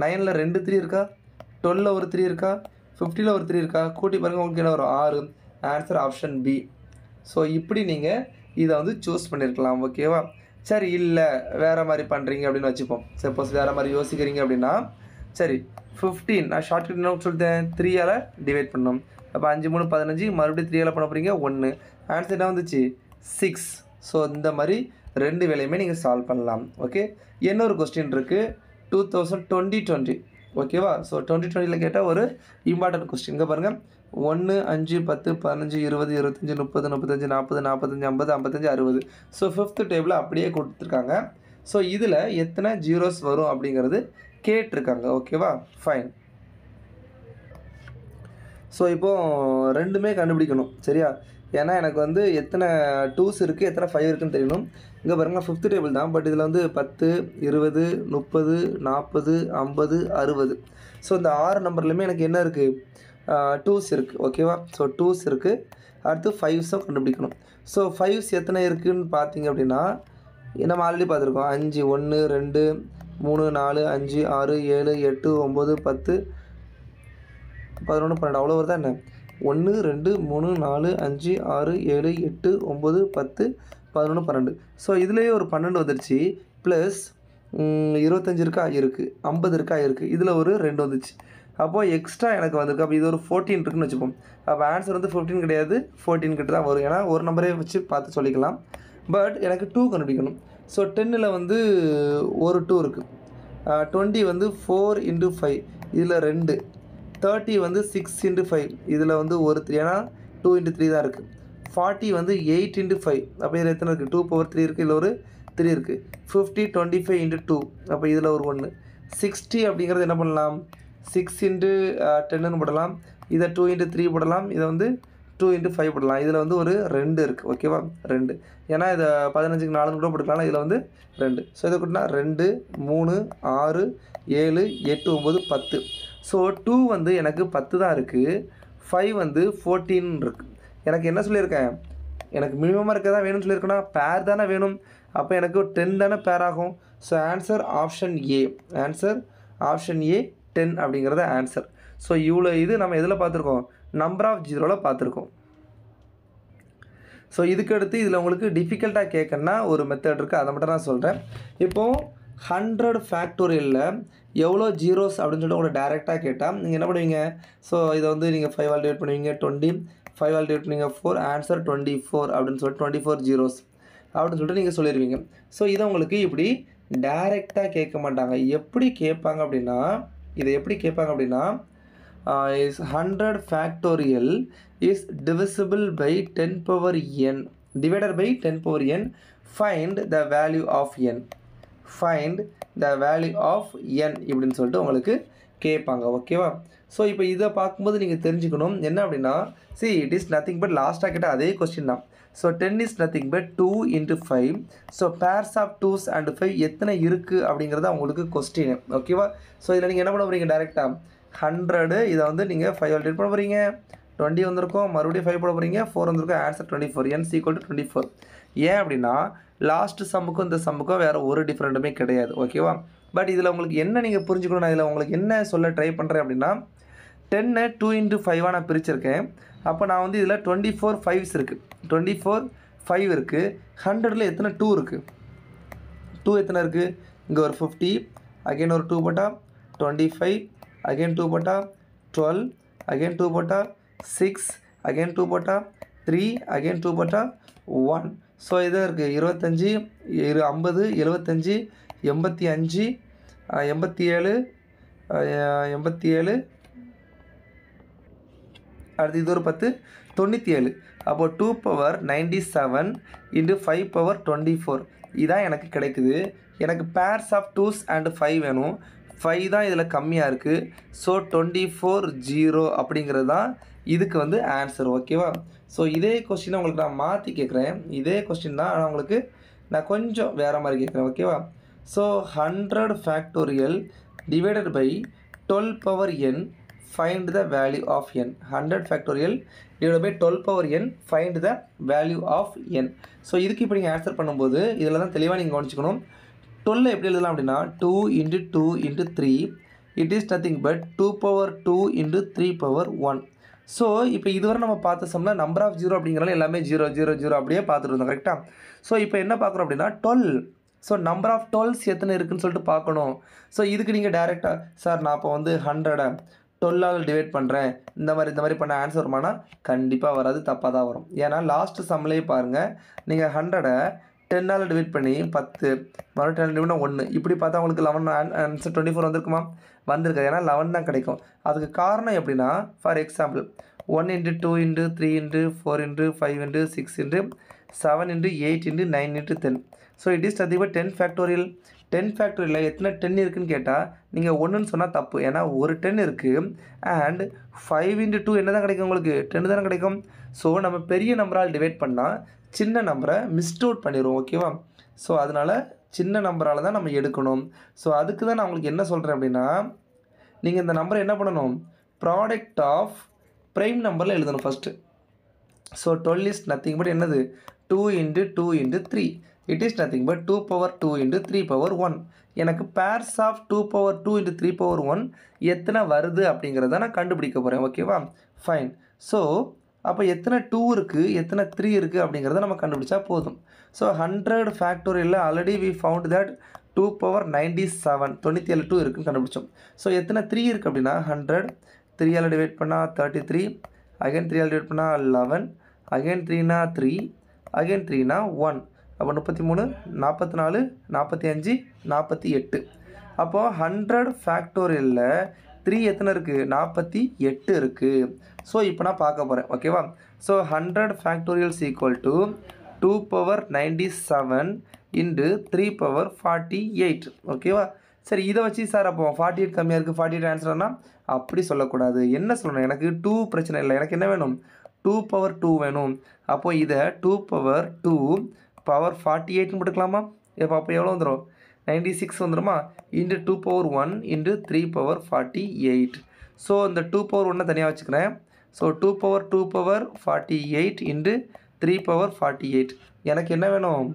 9ல் 2 3 இருக்கா, 12ல் ஒரு 3 இருக்கா, 50ல் ஒரு 3 இருக்கா, கூட்டி பாருங்கள் உங்களுக்கு என்ன வரும் 6. Answer option B. ஸோ இப்படி நீங்கள் இதை வந்து சூஸ் பண்ணியிருக்கலாம். ஓகேவா. சரி, இல்லை வேறு மாதிரி பண்ணுறீங்க அப்படின்னு வச்சுப்போம். சப்போஸ் வேறு மாதிரி யோசிக்கிறீங்க அப்படின்னா சரி 15 நான் ஷார்ட்கட் என்ன சொல்லிட்டேன், 3ஆல் டிவைட் பண்ணணும். அப்போ 5 3 15, மறுபடியும் 3ஆல் பண்ண போகிறீங்க 1. ஆன்சர் என்ன வந்துச்சு 6. ஸோ இந்த மாதிரி 2 வேலையுமே நீங்கள் சால்வ் பண்ணலாம். ஓகே, இன்னொரு கொஸ்டின் இருக்குது 2020. ஓகேவா. ஸோ 2020ல் கேட்டால் ஒரு இம்பார்ட்டன்ட் கொஸ்டின். இங்கே பாருங்கள் 1 5 10 15 20 25 30 35 40 45 50 55 60. ஸோ 5th டேபிள் அப்படியே கொடுத்துருக்காங்க. ஸோ இதில் எத்தனை ஜீரோஸ் வரும் அப்படிங்கிறது கேட்டிருக்காங்க. ஓகேவா. ஃபைன். ஸோ இப்போது ரெண்டுமே கண்டுபிடிக்கணும் சரியா. ஏன்னா எனக்கு வந்து எத்தனை 2s இருக்குது எத்தனை 5 இருக்குதுன்னு தெரியணும். இங்கே பாருங்கள் 5th டேபிள் தான், பட் இதில் வந்து 10 20 30 40 50 60. ஸோ இந்த 6 நம்பர்லையுமே எனக்கு என்ன இருக்குது 2s இருக்குது. ஓகேவா. ஸோ 2s இருக்குது. அடுத்து 5ஸும் கண்டுபிடிக்கணும். ஸோ 5s எத்தனை இருக்குதுன்னு பார்த்தீங்க அப்படின்னா நம்ம ஆல்ரெடி பார்த்துருக்கோம் 5 1 2 3 4 5 6 7 8 9 10 11 12 அவ்வளோ வருதா என்ன, 1 2 3 4 5 6 7 8 9 10 11 12. ஸோ இதுலேயே ஒரு 12 வந்துருச்சு. ப்ளஸ் 25 இருக்கா இருக்குது, 50 இருக்கா இருக்குது, இதில் ஒரு 2 வந்துச்சு. அப்போது எக்ஸ்ட்ரா எனக்கு வந்திருக்கு. அப்போ இது ஒரு 14 இருக்குன்னு வச்சுப்போம். அப்போ ஆன்சர் வந்து 15 கிடையாது, 14 கிட்ட தான் வரும். ஏன்னா ஒரு நம்பரே வச்சு பார்த்து சொல்லிக்கலாம். பட் எனக்கு 2 கண்டுபிடிக்கணும். ஸோ 10ல் வந்து ஒரு 2 இருக்குது. 20 வந்து 4 × 5, இதில் 2. 30 வந்து 6 × 5, இதில் வந்து ஒரு 3, ஏன்னா 2 × 3 தான் இருக்குது. 40 வந்து 8 × 5, அப்போ இதில் எத்தனை இருக்குது? 2/3 இருக்குது, இதில் ஒரு 3 இருக்குது. 50 25 × 2, அப்போ இதில் ஒரு 1. 60 அப்படிங்கிறது என்ன பண்ணலாம்? 6 × 10ன்னு போடலாம். இதை 2 × 3 போடலாம். இதை வந்து 2 × 5 போடலாம். இதில் வந்து ஒரு 2 இருக்குது. ஓகேவா? 2, ஏன்னா இதை 15க்கு 4 கூட போட்டுக்கலாம். இதில் வந்து 2. ஸோ இதை கூட்டினா 2 3 6 7 8 9 10. ஸோ 2 வந்து எனக்கு 10 தான் இருக்குது. 5 வந்து 14 இருக்குது. எனக்கு என்ன சொல்லியிருக்கேன்? எனக்கு மினிமமாக இருக்க தான் வேணும்னு சொல்லியிருக்கேன்னா பேர் தானே வேணும். அப்போ எனக்கு 10 தானே பேர் ஆகும். So answer option A. Answer option A 10 அப்படிங்கிறத ஆன்சர். ஸோ இவ்வளோ இது நம்ம எதில் பார்த்துருக்கோம்? நம்பர் ஆஃப் ஜீரோவில் பார்த்துருக்கோம். ஸோ இதுக்கு அடுத்து இதில் உங்களுக்கு டிஃபிகல்ட்டாக கேட்கணுன்னா ஒரு மெத்தட் இருக்குது, அதை மட்டும் நான் சொல்கிறேன். இப்போது 100 ஃபேக்டோரியலில் எவ்வளோ ஜீரோஸ் அப்படின்னு சொல்லிட்டு உங்களை டேரெக்டாக கேட்டால் நீங்கள் என்ன பண்ணுவீங்க? ஸோ இதை வந்து நீங்கள் 5 ஆல் டிவைட் பண்ணுவீங்க, 20, 5 ஆல் டிவைட் பண்ணுவீங்க 4, ஆன்சர் 24 அப்படின்னு சொல்லிட்டு 24 ஜீரோஸ் அப்படின்னு சொல்லிட்டு நீங்கள் சொல்லிடுவீங்க. ஸோ இதை உங்களுக்கு இப்படி டேரெக்டாக கேட்க மாட்டாங்க. எப்படி கேட்பாங்க அப்படின்னா, இதை எப்படி கேட்பாங்க அப்படின்னா, is 100 factorial is divisible by 10 power n divided by 10 power n, find the value of n, find the value of n இப்படின்னு சொல்லிட்டு உங்களுக்கு கேட்பாங்க. ஓகேவா? ஸோ இப்போ இதை பார்க்கும்போது நீங்கள் தெரிஞ்சுக்கணும் என்ன அப்படின்னா, see it is nothing but லாஸ்ட்டாக கேட்டால் அதே கொஸ்டின் தான். So 10 is nothing but 2 × 5. So pairs of 2s and 5 எத்தனை இருக்குது அப்படிங்கிறது அவங்களுக்கு கொஸ்டின். ஓகேவா? ஸோ இதில் நீங்கள் என்ன பண்ண போகிறீங்க? டேரெக்டாக 100 இதை வந்து நீங்கள் 5 ஆல் டிவைட் பண்ண போகிறீங்க, 20 வந்திருக்கும், மறுபடியும் 5 போட போகிறீங்க, 4 வந்திருக்கும், ஆன்சர் 24. n = 24. ஏன் அப்படின்னா லாஸ்ட் சம்முக்கும் இந்த சம்முக்கும் வேறு ஒரு டிஃப்ரெண்ட்டுமே கிடையாது. ஓகேவா? பட் இதில் உங்களுக்கு என்ன நீங்கள் புரிஞ்சுக்கணும், நான் இதில் உங்களுக்கு என்ன சொல்ல ட்ரை பண்ணுறேன் அப்படின்னா, 10 2 × 5 நான் பிரிச்சிருக்கேன். அப்போ நான் வந்து இதில் 24 5s இருக்குது, 24 5 இருக்குது. 100ல் எத்தனை 2 இருக்குது? 2 எத்தனை இருக்குது? இங்கே ஒரு 50, அகைன் ஒரு 2 போட்டால் 25, அகைன் 2 போட்டால் 12, அகைன் 2 போட்டால் 6, அகைன் 2 போட்டால் 3, அகைன் 2 போட்டால் 1. ஸோ இதாக இருக்குது 25 50 75 85 87 87, அடுத்து இது ஒரு 10 97. அப்போது 2 power 97 × 5 power 24 இதான் எனக்கு கிடைக்குது. எனக்கு pairs of 2s and 5 வேணும். 5 தான் இதில் கம்மியாக இருக்குது. ஸோ 24 0 அப்படிங்கிறது தான் இதுக்கு வந்து ஆன்சர். ஓகேவா? ஸோ இதே கொஸ்டினை உங்களுக்கு நான் மாற்றி கேட்குறேன். இதே கொஸ்டின் தான், ஆனால் உங்களுக்கு நான் கொஞ்சம் வேறு மாதிரி கேட்குறேன். ஓகேவா? So 100 factorial divided by 12 power n, find the value of n. 100 factorial divided by 12 power n, find the value of n. So இதுக்கு இப்போ நீங்கள் ஆன்சர் பண்ணும்போது இதில் தான் தெளிவாக நீங்கள் கவனிச்சுக்கணும். 12 எப்படி எழுதலாம் அப்படின்னா 2 × 2 × 3, it is nothing but 2 power 2 × 3 power 1. So இப்போ இதுவரை நம்ம பார்த்த சம்மில் நம்பர் ஆஃப் ஜீரோ அப்படிங்கிறனால எல்லாமே 0 0 0 அப்படியே பார்த்துட்டு இருந்தோம். கரெக்டாக? ஸோ இப்போ என்ன பார்க்குறோம் அப்படின்னா 12. ஸோ நம்பர் ஆஃப் 12s எத்தனை இருக்குதுன்னு சொல்லிட்டு பார்க்கணும். ஸோ இதுக்கு நீங்கள் டேரெக்டாக சார் நான் இப்போ வந்து 100 12ஆல் டிவைட் பண்ணுறேன், இந்த மாதிரி பண்ண ஆன்சர் வருமானா கண்டிப்பாக வராது, தப்பாக தான் வரும். ஏன்னா லாஸ்ட்டு சம்லேயே பாருங்கள், நீங்கள் 100 10ஆல் டிவைட் பண்ணி 10, மறுபடியும் 10 டிவைட் பண்ணால் 1, இப்படி பார்த்தா உங்களுக்கு 11 ஆன்சர் 24 வந்திருக்குமா? வந்திருக்காது. ஏன்னா 11 தான் கிடைக்கும். அதுக்கு காரணம் எப்படின்னா, for example 1 × 2 × 3 × 4 × 5 × 6 × 7 × 8 × 9 × 10. So it is அதிகமாக 10 ஃபேக்டோரியல். 10 ஃபேக்டோரியலில் எத்தனை 10 இருக்குதுன்னு கேட்டால் நீங்கள் 1ன்னு சொன்னால் தப்பு. ஏன்னா ஒரு 10 இருக்குது. அண்ட் 5 × 2 என்ன தான் கிடைக்கும்? உங்களுக்கு 10 தானே கிடைக்கும். ஸோ நம்ம பெரிய நம்பரால் டிவைட் பண்ணால் சின்ன நம்பரை மிஸ்ட் அவுட் பண்ணிடுவோம். ஓகேவா? ஸோ அதனால் சின்ன நம்பரால் தான் நம்ம எடுக்கணும். ஸோ அதுக்கு தான் நான் உங்களுக்கு என்ன சொல்கிறேன் அப்படின்னா, நீங்கள் இந்த நம்பரை என்ன பண்ணணும்? ப்ராடக்ட் ஆஃப் ப்ரைம் நம்பரில் எழுதணும் first. So 12 is nothing but என்னது? 2 × 2 × 3, it is nothing but 2 power 2 × 3 power 1. எனக்கு pairs of 2 power 2 × 3 power 1 எத்தனை வருது அப்படிங்கிறத நான் கண்டுபிடிக்க போகிறேன். ஓகேவா? ஃபைன். ஸோ அப்போ எத்தனை 2 இருக்குது எத்தனை 3 இருக்குது அப்படிங்கிறத நம்ம கண்டுபிடிச்சா போதும். ஸோ 100 ஃபேக்டோரியலில் already we found that 2 power 97 97 2 இருக்குன்னு கண்டுபிடிச்சோம். ஸோ எத்தனை 3 இருக்குது அப்படின்னா 100 3ஆல் டிவைட் பண்ணால் 33 அகைன் 3ஆல் டிவைட் பண்ணால் 11 அகைன் 3னா 3 அகைன் 3னா 1 அப்போ 33 44 45 48. அப்போது 100 ஃபேக்டோரியலில் 3 எத்தனை இருக்குது 48 இருக்குது. ஸோ இப்போ நான் பார்க்க போகிறேன் ஓகேவா. So 100 ஃபேக்டோரியல்ஸ் equal to 2 power 97 into 3 power 48 ஓகேவா. சரி இதை வச்சு சார் அப்போ 48 கம்மியாக இருக்குது 48 ஆன்சர்னா அப்படி சொல்லக்கூடாது. என்ன சொல்லணும், எனக்கு 2 பிரச்சனை இல்லை, எனக்கு என்ன வேணும் 2 பவர் 2 வேணும். அப்போது இதை 2 பவர் 2 பவர் 48ன்னு போட்டுக்கலாமா. அப்போ எவ்வளோ வந்துடும் 96 வந்துடுமா. Into 2 power 1 into 3 power 48. So இந்த 2 பவர் 1 தனியாக வச்சுக்கிறேன். So 2 power 2 power 48 into 3 power 48. எனக்கு என்ன வேணும்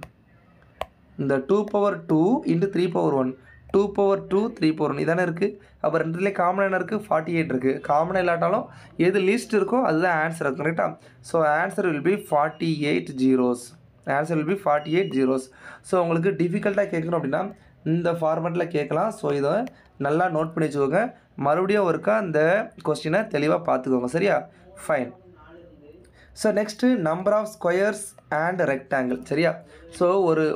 இந்த 2 power 2 into 3 power 1 2 power 2 3 power 1 இதானே இருக்குது. அப்போ ரெண்டுலேயே காமனாக என்ன இருக்குது 48 இருக்குது. காமனாக இல்லாட்டாலும் எது லீஸ்ட் இருக்கோ அதுதான் ஆன்சர் இருக்கும் கரெக்டாக. So answer will B 48 zeros. Answer will B 48 zeros. So உங்களுக்கு டிஃபிகல்ட்டாக கேட்கணும் அப்படின்னா இந்த ஃபார்மேட்டில் கேட்கலாம். ஸோ இதை நல்லா நோட் பண்ணி வச்சுக்கோங்க. மறுபடியும் ஒருக்கா இந்த கொஸ்டினை தெளிவாக பார்த்துக்கோங்க சரியா. Fine. So next number of squares and rectangle சரியா. ஸோ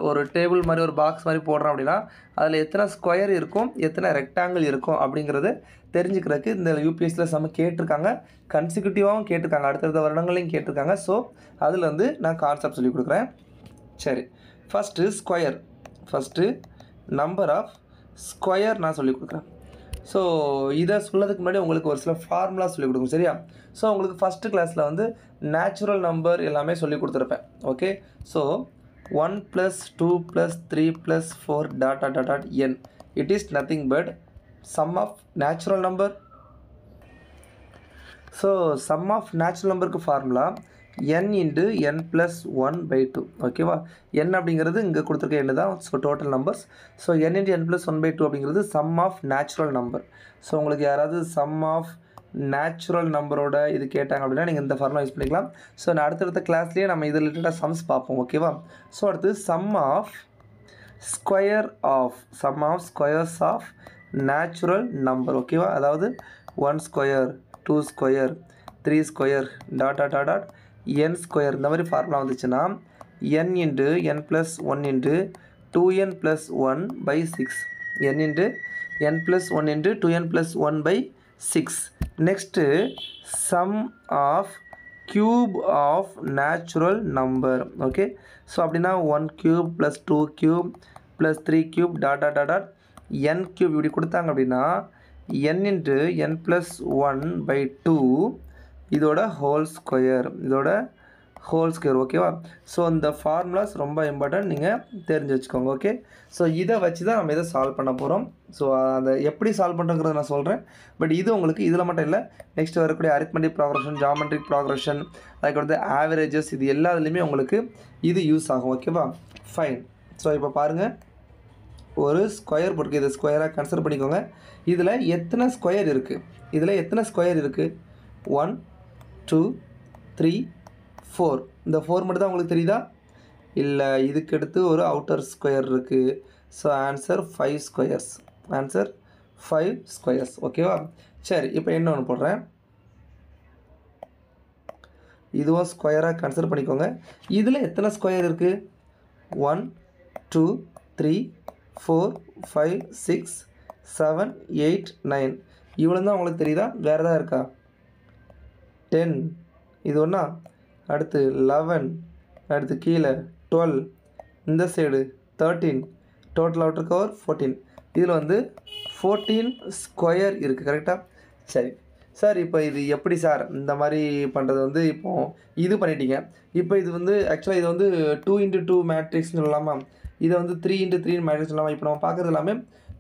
ஒரு டேபிள் மாதிரி ஒரு பாக்ஸ் மாதிரி போடுறோம் அப்படின்னா அதில் எத்தனை ஸ்கொயர் இருக்கும் எத்தனை ரெக்டாங்கிள் இருக்கும் அப்படிங்கிறது தெரிஞ்சுக்கிறதுக்கு இந்த யூபிஎஸ்சியில் செம்ம கேட்டிருக்காங்க. கன்சிக்யூட்டிவாகவும் கேட்டிருக்காங்க, அடுத்தடுத்த வருடங்களையும் கேட்டிருக்காங்க. ஸோ அதில் வந்து நான் கான்செப்ட் சொல்லி கொடுக்குறேன். சரி first square, first number of square நான் சொல்லி கொடுக்குறேன். ஸோ இதை சொல்லதுக்கு முன்னாடி உங்களுக்கு ஒரு சில ஃபார்முலா சொல்லிக் கொடுக்கும் சரியா. ஸோ உங்களுக்கு ஃபஸ்ட்டு கிளாஸில் வந்து நேச்சுரல் நம்பர் எல்லாமே சொல்லி கொடுத்துருப்பேன் okay. So 1 + 2 + 3 + 4 ... n it is nothing but sum of natural number. So sum of natural நம்பருக்கு ஃபார்முலா n இன்டு n + 1/2 ஓகேவா. n அப்படிங்கிறது இங்கே கொடுத்துருக்க எண்ணு தான். So total numbers. So n into n + 1/2 அப்படிங்கிறது sum of natural number. So உங்களுக்கு யாராவது சம் ஆஃப் நேச்சுரல் நம்பரோட இது கேட்டாங்க அப்படின்னா நீங்கள் இந்த ஃபார்முலா யூஸ் பண்ணிக்கலாம். ஸோ நான் அடுத்தடுத்த கிளாஸ்லேயே நம்ம இது ரிலேட்டடாக சம்ஸ் பார்ப்போம் ஓகேவா. ஸோ அடுத்து sum of squares of natural number ஓகேவா. அதாவது 1 square 2 square 3 square ... n square இந்த மாதிரி ஃபார்முலா வந்துச்சுன்னா n into n + 1 into 2n + 1/6 n into n + 1 into 2n + 1/6. Next sum of cube of natural number okay. So அப்படின்னா 1 cube + 2 cube + 3 cube ... n cube இப்படி கொடுத்தாங்க அப்படின்னா n into n + 1/2 இதோட whole square ஓகேவா. So இந்த formulas ரொம்ப important, நீங்கள் தெரிஞ்சு வச்சுக்கோங்க ஓகே. ஸோ இதை வச்சு தான் நம்ம இதை சால்வ் பண்ண போகிறோம். ஸோ அந்த எப்படி சால்வ் பண்ணுறங்கிறத நான் சொல்கிறேன். பட் இது உங்களுக்கு இதில் மட்டும் இல்லை, நெக்ஸ்ட் வரக்கூடிய அரித்மெட்டிக் ப்ராக்ரஷன், ஜாமெட்ரிக் ப்ராக்ரஷன், அதுக்கு வந்து ஆவரேஜஸ், இது எல்லாத்துலேயுமே உங்களுக்கு இது யூஸ் ஆகும் ஓகேவா. ஃபைன். ஸோ இப்போ பாருங்கள், ஒரு ஸ்கொயர் போட்டுருக்கு, இதை ஸ்கொயராக கன்சிடர் பண்ணிக்கோங்க. இதில் எத்தனை ஸ்கொயர் இருக்குது 1 2 3 4. இந்த 4 மட்டும் தான் உங்களுக்கு தெரியுதா இல்லை, இதுக்கு அடுத்து ஒரு அவுட்டர் ஸ்கொயர் இருக்குது. So answer 5 squares. Answer 5 squares ஓகேவா. சரி இப்போ என்ன ஒன்று போடுறேன், இதுவும் ஸ்கொயராக கன்சிடர் பண்ணிக்கோங்க. இதில் எத்தனை ஸ்கொயர் இருக்குது 1 2 3 4 5 6 7 8 9. இவ்வளோ தான் உங்களுக்கு தெரியுதா, வேறு எதாவது இருக்கா 10 இது ஒன்றா, அடுத்து 11, அடுத்து கீழே 12, இந்த சைடு 13, டோட்டல் அவுட்டர் கவர் 14. இதில் வந்து 14 ஸ்கொயர் இருக்குது கரெக்டாக. சரி சார், இப்போ இது எப்படி சார் இந்த மாதிரி பண்ணுறது வந்து இப்போது இது பண்ணிட்டீங்க. இப்போ இது வந்து ஆக்சுவலாக இது வந்து 2 × 2 மேட்ரிக்ஸ்னு சொல்லலாமா, இதை வந்து 3 × 3 மேட்ரிக்ஸ் சொல்லலாமா. இப்போ நம்ம பார்க்குறது எல்லாமே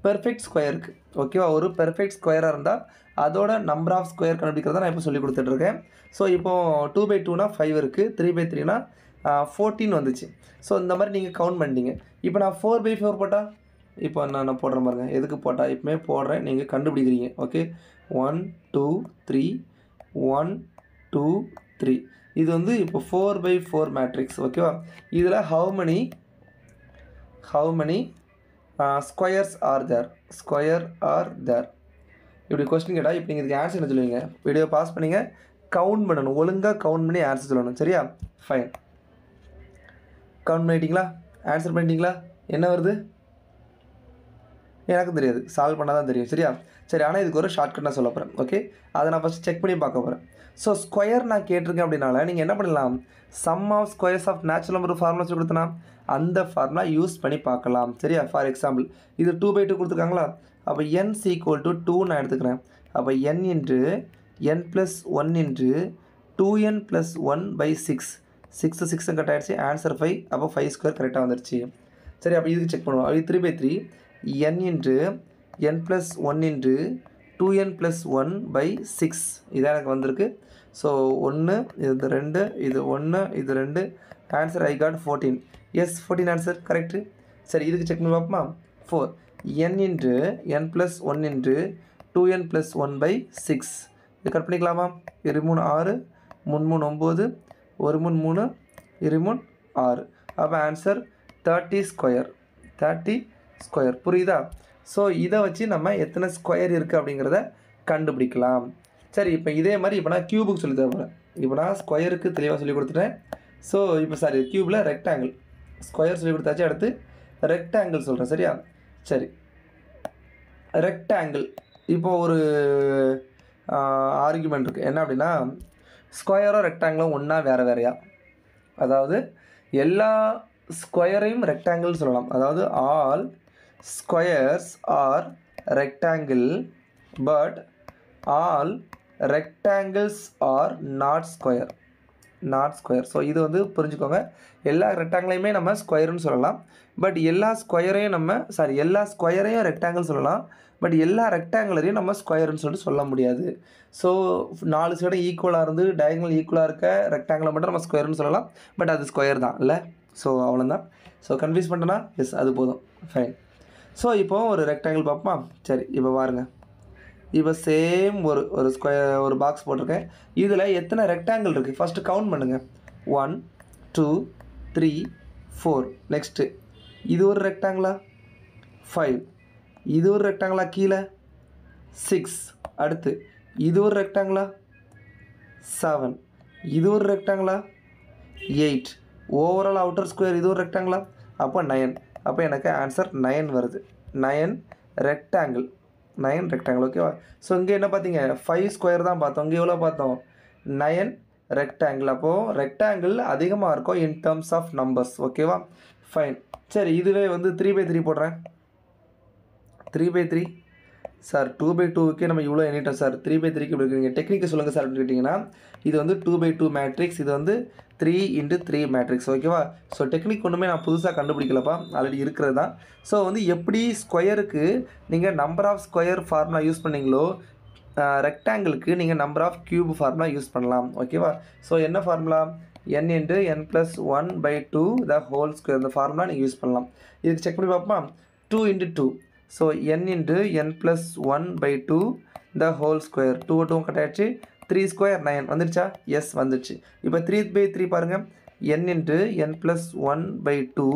பெர்ஃபெக்ட் ஸ்கொயருக்கு ஓகேவா. ஒரு பெர்ஃபெக்ட் ஸ்கொயராக இருந்தால் அதோட நம்பர் ஆஃப் ஸ்கொயர் கண்டுபிடிக்கிறத நான் இப்போ சொல்லி கொடுத்துட்ருக்கேன். ஸோ இப்போது 2/2னா 5 இருக்குது, 3/3னா 14 வந்துச்சு. ஸோ இந்த மாதிரி நீங்கள் கவுண்ட் பண்ணிட்டீங்க. இப்போ நான் 4/4 போட்டால், இப்போ நான் போடுறேன் பாருங்க, எதுக்கு போட்டால் இப்போமே போடுறேன், நீங்கள் கண்டுபிடிக்கிறீங்க ஓகே. 1 2 3 1 2 3. இது வந்து இப்போ 4/4 மேட்ரிக்ஸ் ஓகேவா. இதில் how many squares are there இப்படி கொஸ்டின் கேட்டால் இப்போ நீங்கள் இதுக்கு ஆன்சர் என்ன சொல்லுவீங்க? வீடியோ பாஸ் பண்ணிங்க, கவுண்ட் பண்ணணும், ஒழுங்காக கவுண்ட் பண்ணி ஆன்சர் சொல்லணும். சரியா? ஃபைன். கவுண்ட் பண்ணிட்டீங்களா? ஆன்சர் பண்ணிட்டீங்களா? என்ன வருது எனக்கு தெரியாது, சால்வ் பண்ணால் தான் தெரியும். சரியா? சரி, ஆனால் இதுக்கு ஒரு ஷார்ட்கட் நான் சொல்ல போகிறேன். ஓகே, அதை நான் ஃபஸ்ட் செக் பண்ணி பார்க்க போகிறேன். ஸோ ஸ்கொயர் நான் கேட்டிருக்கேன் அப்படின்னால நீங்கள் என்ன பண்ணலாம், sum of squares of natural number formula சொல்லி கொடுத்தனா அந்த ஃபார்முலா யூஸ் பண்ணி பார்க்கலாம். சரியா? ஃபார் எக்ஸாம்பிள் இது 2/2 கொடுத்துருக்காங்களா, அப்போ n = 2 நான் எடுத்துக்கிறேன். அப்போ n × n + 1 × 2n + 1/6 6 கட் ஆகிடுச்சு. ஆன்சர் 5. அப்போ 5² கரெக்டாக வந்துடுச்சு. சரி, அப்போ இதுக்கு செக் பண்ணுவோம். அது 3/3 n × n + 1 × 2n + 1/6 இதான் எனக்கு வந்திருக்கு. ஸோ 1 இது 2 இது 1 இது 2 answer I got 14. Yes, 14 answer correct. சரி, இதுக்கு செக் பண்ணி பார்ப்போமா. 4 n × n + 1 × 2n + 1/6 இது கட் பண்ணிக்கலாமா. 2 3 6 3 3 9 1 3 3 2 3 6 அப்போ ஆன்சர் 30 ஸ்கொயர். புரியுதா? ஸோ இதை வச்சு நம்ம எத்தனை ஸ்கொயர் இருக்குது அப்படிங்கிறத கண்டுபிடிக்கலாம். சரி, இப்போ இதே மாதிரி இப்போ நான் க்யூபுக்கு சொல்லி தரப்போகிறேன். இப்போ நான் ஸ்கொயருக்கு தெளிவாக சொல்லி கொடுத்துட்டேன். ஸோ இப்போ சாரி, க்யூபில் ரெக்டாங்கிள், ஸ்கொயர் சொல்லி கொடுத்தாச்சு. அடுத்து ரெக்டாங்கிள் சொல்கிறேன். சரியா? சரி, ரெக்டாங்கிள் இப்போ ஒரு ஆர்குமெண்ட் இருக்குது. என்ன அப்படின்னா, ஸ்கொயரும் ரெக்டாங்கிளும் ஒன்றா வேறையா, அதாவது எல்லா ஸ்கொயரையும் ரெக்டாங்கிள் சொல்லலாம். அதாவது all squares are rectangle but all rectangles are not square. So இது வந்து புரிஞ்சுக்கோங்க. எல்லா ரெக்டாங்கிளையுமே நம்ம ஸ்கொயர்னு சொல்லலாம், பட் எல்லா ஸ்கொயரையும் ரெக்டாங்கிள் சொல்லலாம், பட் எல்லா ரெக்டாங்குலரையும் நம்ம ஸ்கொயர்னு சொல்லிட்டு சொல்ல முடியாது. ஸோ 4 சைடும் ஈக்குவலாக இருந்து டயகனல் ஈக்குவலாக இருக்க ரெக்டாங்கிளை மட்டும் நம்ம ஸ்கொயர்னு சொல்லலாம், பட் அது ஸ்கொயர் தான் இல்லை. ஸோ அவ்வளோதான். ஸோ கன்ஃபியூஸ் பண்ணிட்டேன்னா எஸ், அது போதும். ஃபைன். ஸோ இப்போது ஒரு ரெக்டாங்கிள் பார்ப்போமா. சரி, இப்போ பாருங்கள். இப்போ சேம் ஒரு ஸ்கொயர் ஒரு பாக்ஸ் போட்டிருக்கேன். இதில் எத்தனை ரெக்டாங்கிள் இருக்குது ஃபஸ்ட்டு கவுண்ட் பண்ணுங்கள். 1 2 3 4. நெக்ஸ்ட்டு இது ஒரு ரெக்டாங்கிளா, 5. இது ஒரு ரெக்டாங்கிளா, கீழே 6. அடுத்து இது ஒரு ரெக்டாங்கிளா, 7. இது ஒரு ரெக்டாங்கிளா, 8. ஓவரால் அவுட்டர் ஸ்கொயர் இது ஒரு ரெக்டாங்கிளா, அப்போ 9. அப்போ எனக்கு ஆன்சர் 9 வருது. 9 ரெக்டாங்கிள். ஓகேவா. ஸோ இங்கே என்ன பார்த்தீங்க, 5 ஸ்கொயர் தான் பார்த்தோம். இங்கே எவ்வளோ பார்த்தோம், 9 ரெக்டாங்கிள். அப்போது ரெக்டாங்கிள் அதிகமாக இருக்கும் இன் டேர்ம்ஸ் ஆஃப் நம்பர்ஸ். ஓகேவா. ஃபைன். சரி, இதுவே வந்து 3/3 போடுறேன். 3/3 சார் 2/2க்கு நம்ம இவ்வளோ எண்ணிட்டோம் சார். 3/3க்கு இப்படி இருக்கீங்க, டெக்னிக்கை சொல்லுங்கள் சார் அப்படின்னு கேட்டிங்கன்னா, இது வந்து 2/2 மேட்ரிக்ஸ், இது வந்து 3 × 3 மேட்ரிக்ஸ். ஓகேவா. ஸோ டெக்னிக் ஒன்றுமே நான் புதுசாக கண்டுபிடிக்கலப்பா, ஆல்ரெடி இருக்கிறது தான். ஸோ வந்து எப்படி ஸ்கொயருக்கு நீங்கள் number of square formula use பண்ணீங்களோ, ரெக்டாங்கிளுக்கு நீங்கள் number of cube formula use பண்ணலாம். ஓகேவா. ஸோ என்ன formula, n × n + 1/2 the whole square. இந்த ஃபார்முலா நீங்கள் யூஸ் பண்ணலாம். இதுக்கு செக் பண்ணி பார்ப்போமா. 2 × 2. So n × n + 1/2 the whole square. 2 2 cut ஆகிடுச்சு. 3 ஸ்கொயர் 9 வந்துடுச்சா. எஸ், வந்துடுச்சு. இப்போ 3/3 பாருங்கள். n × n + 1/2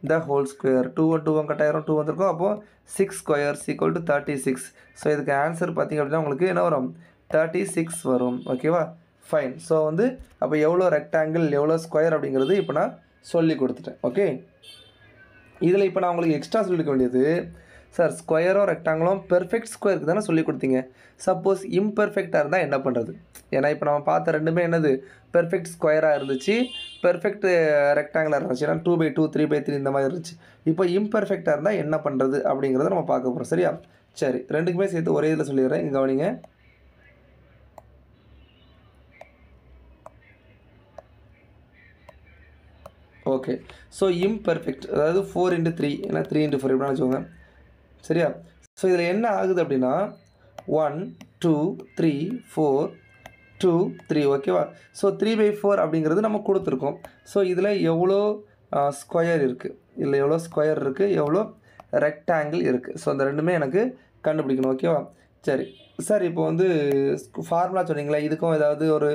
the whole square. 2 2 cut ஆயிரும், 2 வந்திருக்கும். அப்போது 6 ஸ்கொயர் = 36. ஸோ இதுக்கு ஆன்சர் பார்த்திங்க அப்படின்னா உங்களுக்கு என்ன வரும், 36 வரும். ஓகேவா. ஃபைன். ஸோ வந்து அப்போ எவ்வளோ ரெக்டாங்கிள் எவ்வளோ ஸ்கொயர் அப்படிங்கிறது இப்போ நான் சொல்லி கொடுத்துட்டேன். ஓகே. இதில் இப்போ நான் உங்களுக்கு எக்ஸ்ட்ரா சொல்லிக்க வேண்டியது, சார் ஸ்கொயரும் ரெக்டாங்கிளும் பெர்ஃபெக்ட் ஸ்கொயருக்கு தானே சொல்லி கொடுத்தீங்க. சப்போஸ் இம்பெர்ஃபெக்டாக இருந்தால் என்ன பண்ணுறது. ஏன்னா இப்போ நம்ம பார்த்த ரெண்டுமே என்னது, பெர்ஃபெக்ட் ஸ்கொயராக இருந்துச்சு, பெர்ஃபெக்ட் ரெக்டாங்கிளாக இருந்துச்சு. ஏன்னா 2/2 3/3 இந்த மாதிரி இருந்துச்சு. இப்போ இம்பெர்ஃபெக்டாக இருந்தால் என்ன பண்ணுறது அப்படிங்கிறத நம்ம பார்க்க போகிறோம். சரியா. சரி, ரெண்டுக்குமே சேர்த்து ஒரே இதில் சொல்லிடுறேன், இங்கே கவனிங்க. ஓகே. ஸோ இம்பெர்ஃபெக்ட் அதாவது 4 × 3 ஏன்னா 3 × 4 எப்படின்னு வச்சுக்கோங்க. சரியா. ஸோ இதில் என்ன ஆகுது அப்படின்னா 1 2 3 4 2 3. ஓகேவா. ஸோ 3/4 அப்படிங்கிறது நம்ம கொடுத்துருக்கோம். ஸோ இதில் எவ்வளோ ஸ்கொயர் இருக்குது, இதில் எவ்வளோ ஸ்கொயர் இருக்குது, எவ்வளோ ரெக்டாங்கிள் இருக்குது. ஸோ அந்த ரெண்டுமே எனக்கு கண்டுபிடிக்கணும். ஓகேவா. சரி சார், இப்போ வந்து ஃபார்முலா சொன்னீங்களா, இதுக்கும் ஏதாவது ஒரு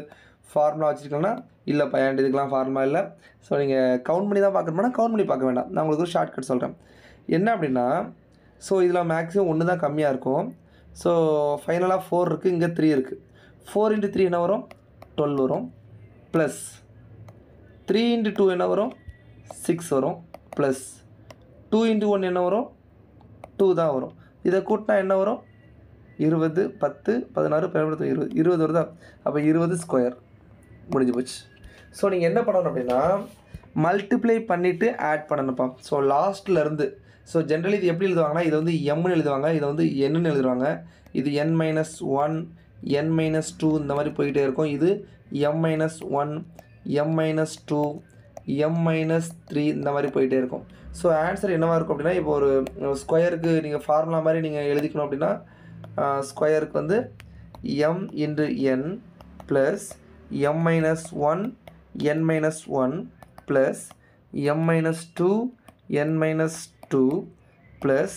ஃபார்முலா வச்சுருக்கீங்கன்னா இல்லைப்பா ஏன்ட்டு இதுக்கெலாம் ஃபார்முலா இல்லை. ஸோ நீங்கள் கவுண்ட் பண்ணி தான் பார்க்கணும்னா கவுண்ட் பண்ணி பார்க்க வேண்டாம். நான் உங்களுக்கு ஒரு ஷார்ட்கட் சொல்கிறேன். என்ன அப்படின்னா ஸோ இதில் மேக்ஸிமம் 1 தான் கம்மியாக இருக்கும். ஸோ ஃபைனலாக 4 இருக்குது, இங்கே 3 இருக்குது. 4 × 3 என்ன வரும்? 12 வரும். ப்ளஸ் 3 × 2 என்ன வரும்? 6 வரும். ப்ளஸ் 2 × 1 என்ன வரும்? 2 தான் வரும். இதை கூட்டினா என்ன வரும்? 20, 10, 16, 17, 20 20 வருதா? அப்போ 20 ஸ்கொயர் முடிஞ்சு போச்சு. ஸோ நீங்கள் என்ன பண்ணணும் அப்படின்னா மல்டிப்ளை பண்ணிவிட்டு ஆட் பண்ணணும்ப்பா. ஸோ லாஸ்ட்லேருந்து ஸோ ஜென்ரலி இது எப்படி எழுதுவாங்கன்னா இது வந்து எம்னு எழுதுவாங்க, இதை வந்து என்னன்னு எழுதுவாங்க. இது n-1 n-2 இந்த மாதிரி போயிட்டே இருக்கும். இது m-1 m-2 m-3 இந்த மாதிரி போயிட்டே இருக்கும். ஸோ ஆன்சர் என்னவாக இருக்கும் அப்படின்னா இப்போ ஒரு ஸ்கொயருக்கு நீங்கள் ஃபார்முலா மாதிரி நீங்கள் எழுதிக்கணும் அப்படின்னா ஸ்கொயருக்கு வந்து m × n plus m-1 n-1 plus m-2 n-2 plus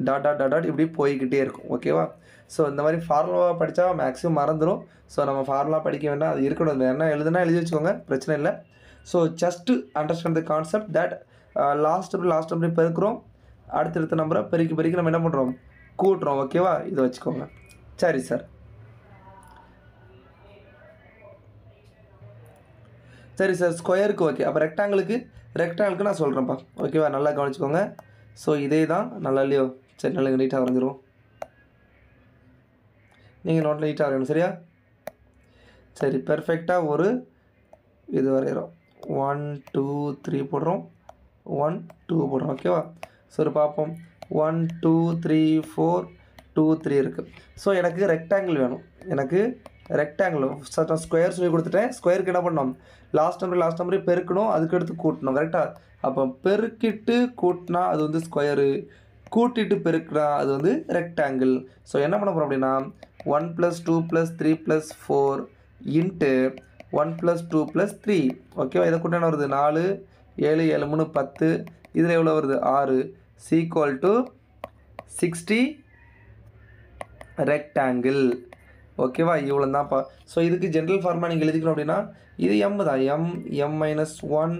dot dot dot dot இப்படி போய்கிட்டே இருக்கும். ஓகேவா? ஸோ இந்த மாதிரி ஃபார்முலா படித்தா மேக்ஸிமம் மறந்துடும். ஸோ நம்ம ஃபார்முலா படிக்க வேண்டாம், அது இருக்கணும். என்ன எழுதுனா எழுதி வச்சுக்கோங்க, பிரச்சனை இல்லை. So just understand the concept that last number பெருக்கிறோம், அடுத்தடுத்த நம்பரை பெருக்கி நம்ம என்ன பண்ணுறோம்? கூட்டுறோம். ஓகேவா? இதை வச்சுக்கோங்க. சரி சார், சரி சார். ஸ்கொயருக்கு ஓகே. அப்போ ரெக்டாங்கிளுக்கு நான் சொல்கிறேன்ப்பா. ஓகேவா? நல்லா கவனிச்சுக்கோங்க. ஸோ இதே தான் நல்லா இல்லையோ? சரி, நல்லா நீட்டாக வரைஞ்சிரும். நீங்கள் நோட்டில் நீட்டாக வரையணும். சரியா? சரி, பெர்ஃபெக்டாக ஒரு இது வரைகிறோம். 1 2 3 போடுறோம், 1 2 போடுறோம். ஓகேவா? சரி பார்ப்போம். 1 2 3 4 2 3 இருக்குது. ஸோ எனக்கு ரெக்டாங்கிள் வேணும். எனக்கு ரெக்டாங்கிள் சட்டம் ஸ்கொயர் சொல்லி கொடுத்துட்டேன். ஸ்கொயருக்கு என்ன பண்ணோம்? லாஸ்ட் நம்பரே பெருக்கணும், அதுக்கடுத்து கூட்டணும். கரெக்டாக? அப்போ பெருக்கிட்டு கூட்டினா அது வந்து ஸ்கொயரு, கூட்டிட்டு பெருக்கினா அது வந்து ரெக்டாங்கிள். ஸோ என்ன பண்ண போகிறோம் அப்படின்னா 1 + 2 + 3 + 4 இன்ட்டு 1 + 2 + 3. ஓகேவா? இதை கூட்டினா என்ன வருது? 4 7 7 3 10. இதில் எவ்வளோ வருது? 6 = 60 ரெக்டாங்கிள். ஓகேவா? இவ்வளோ தான்ப்பா. ஸோ இதுக்கு ஜென்ரல் ஃபார்முலா நீங்கள் எழுதிக்கணும் அப்படின்னா இது m தான். m-1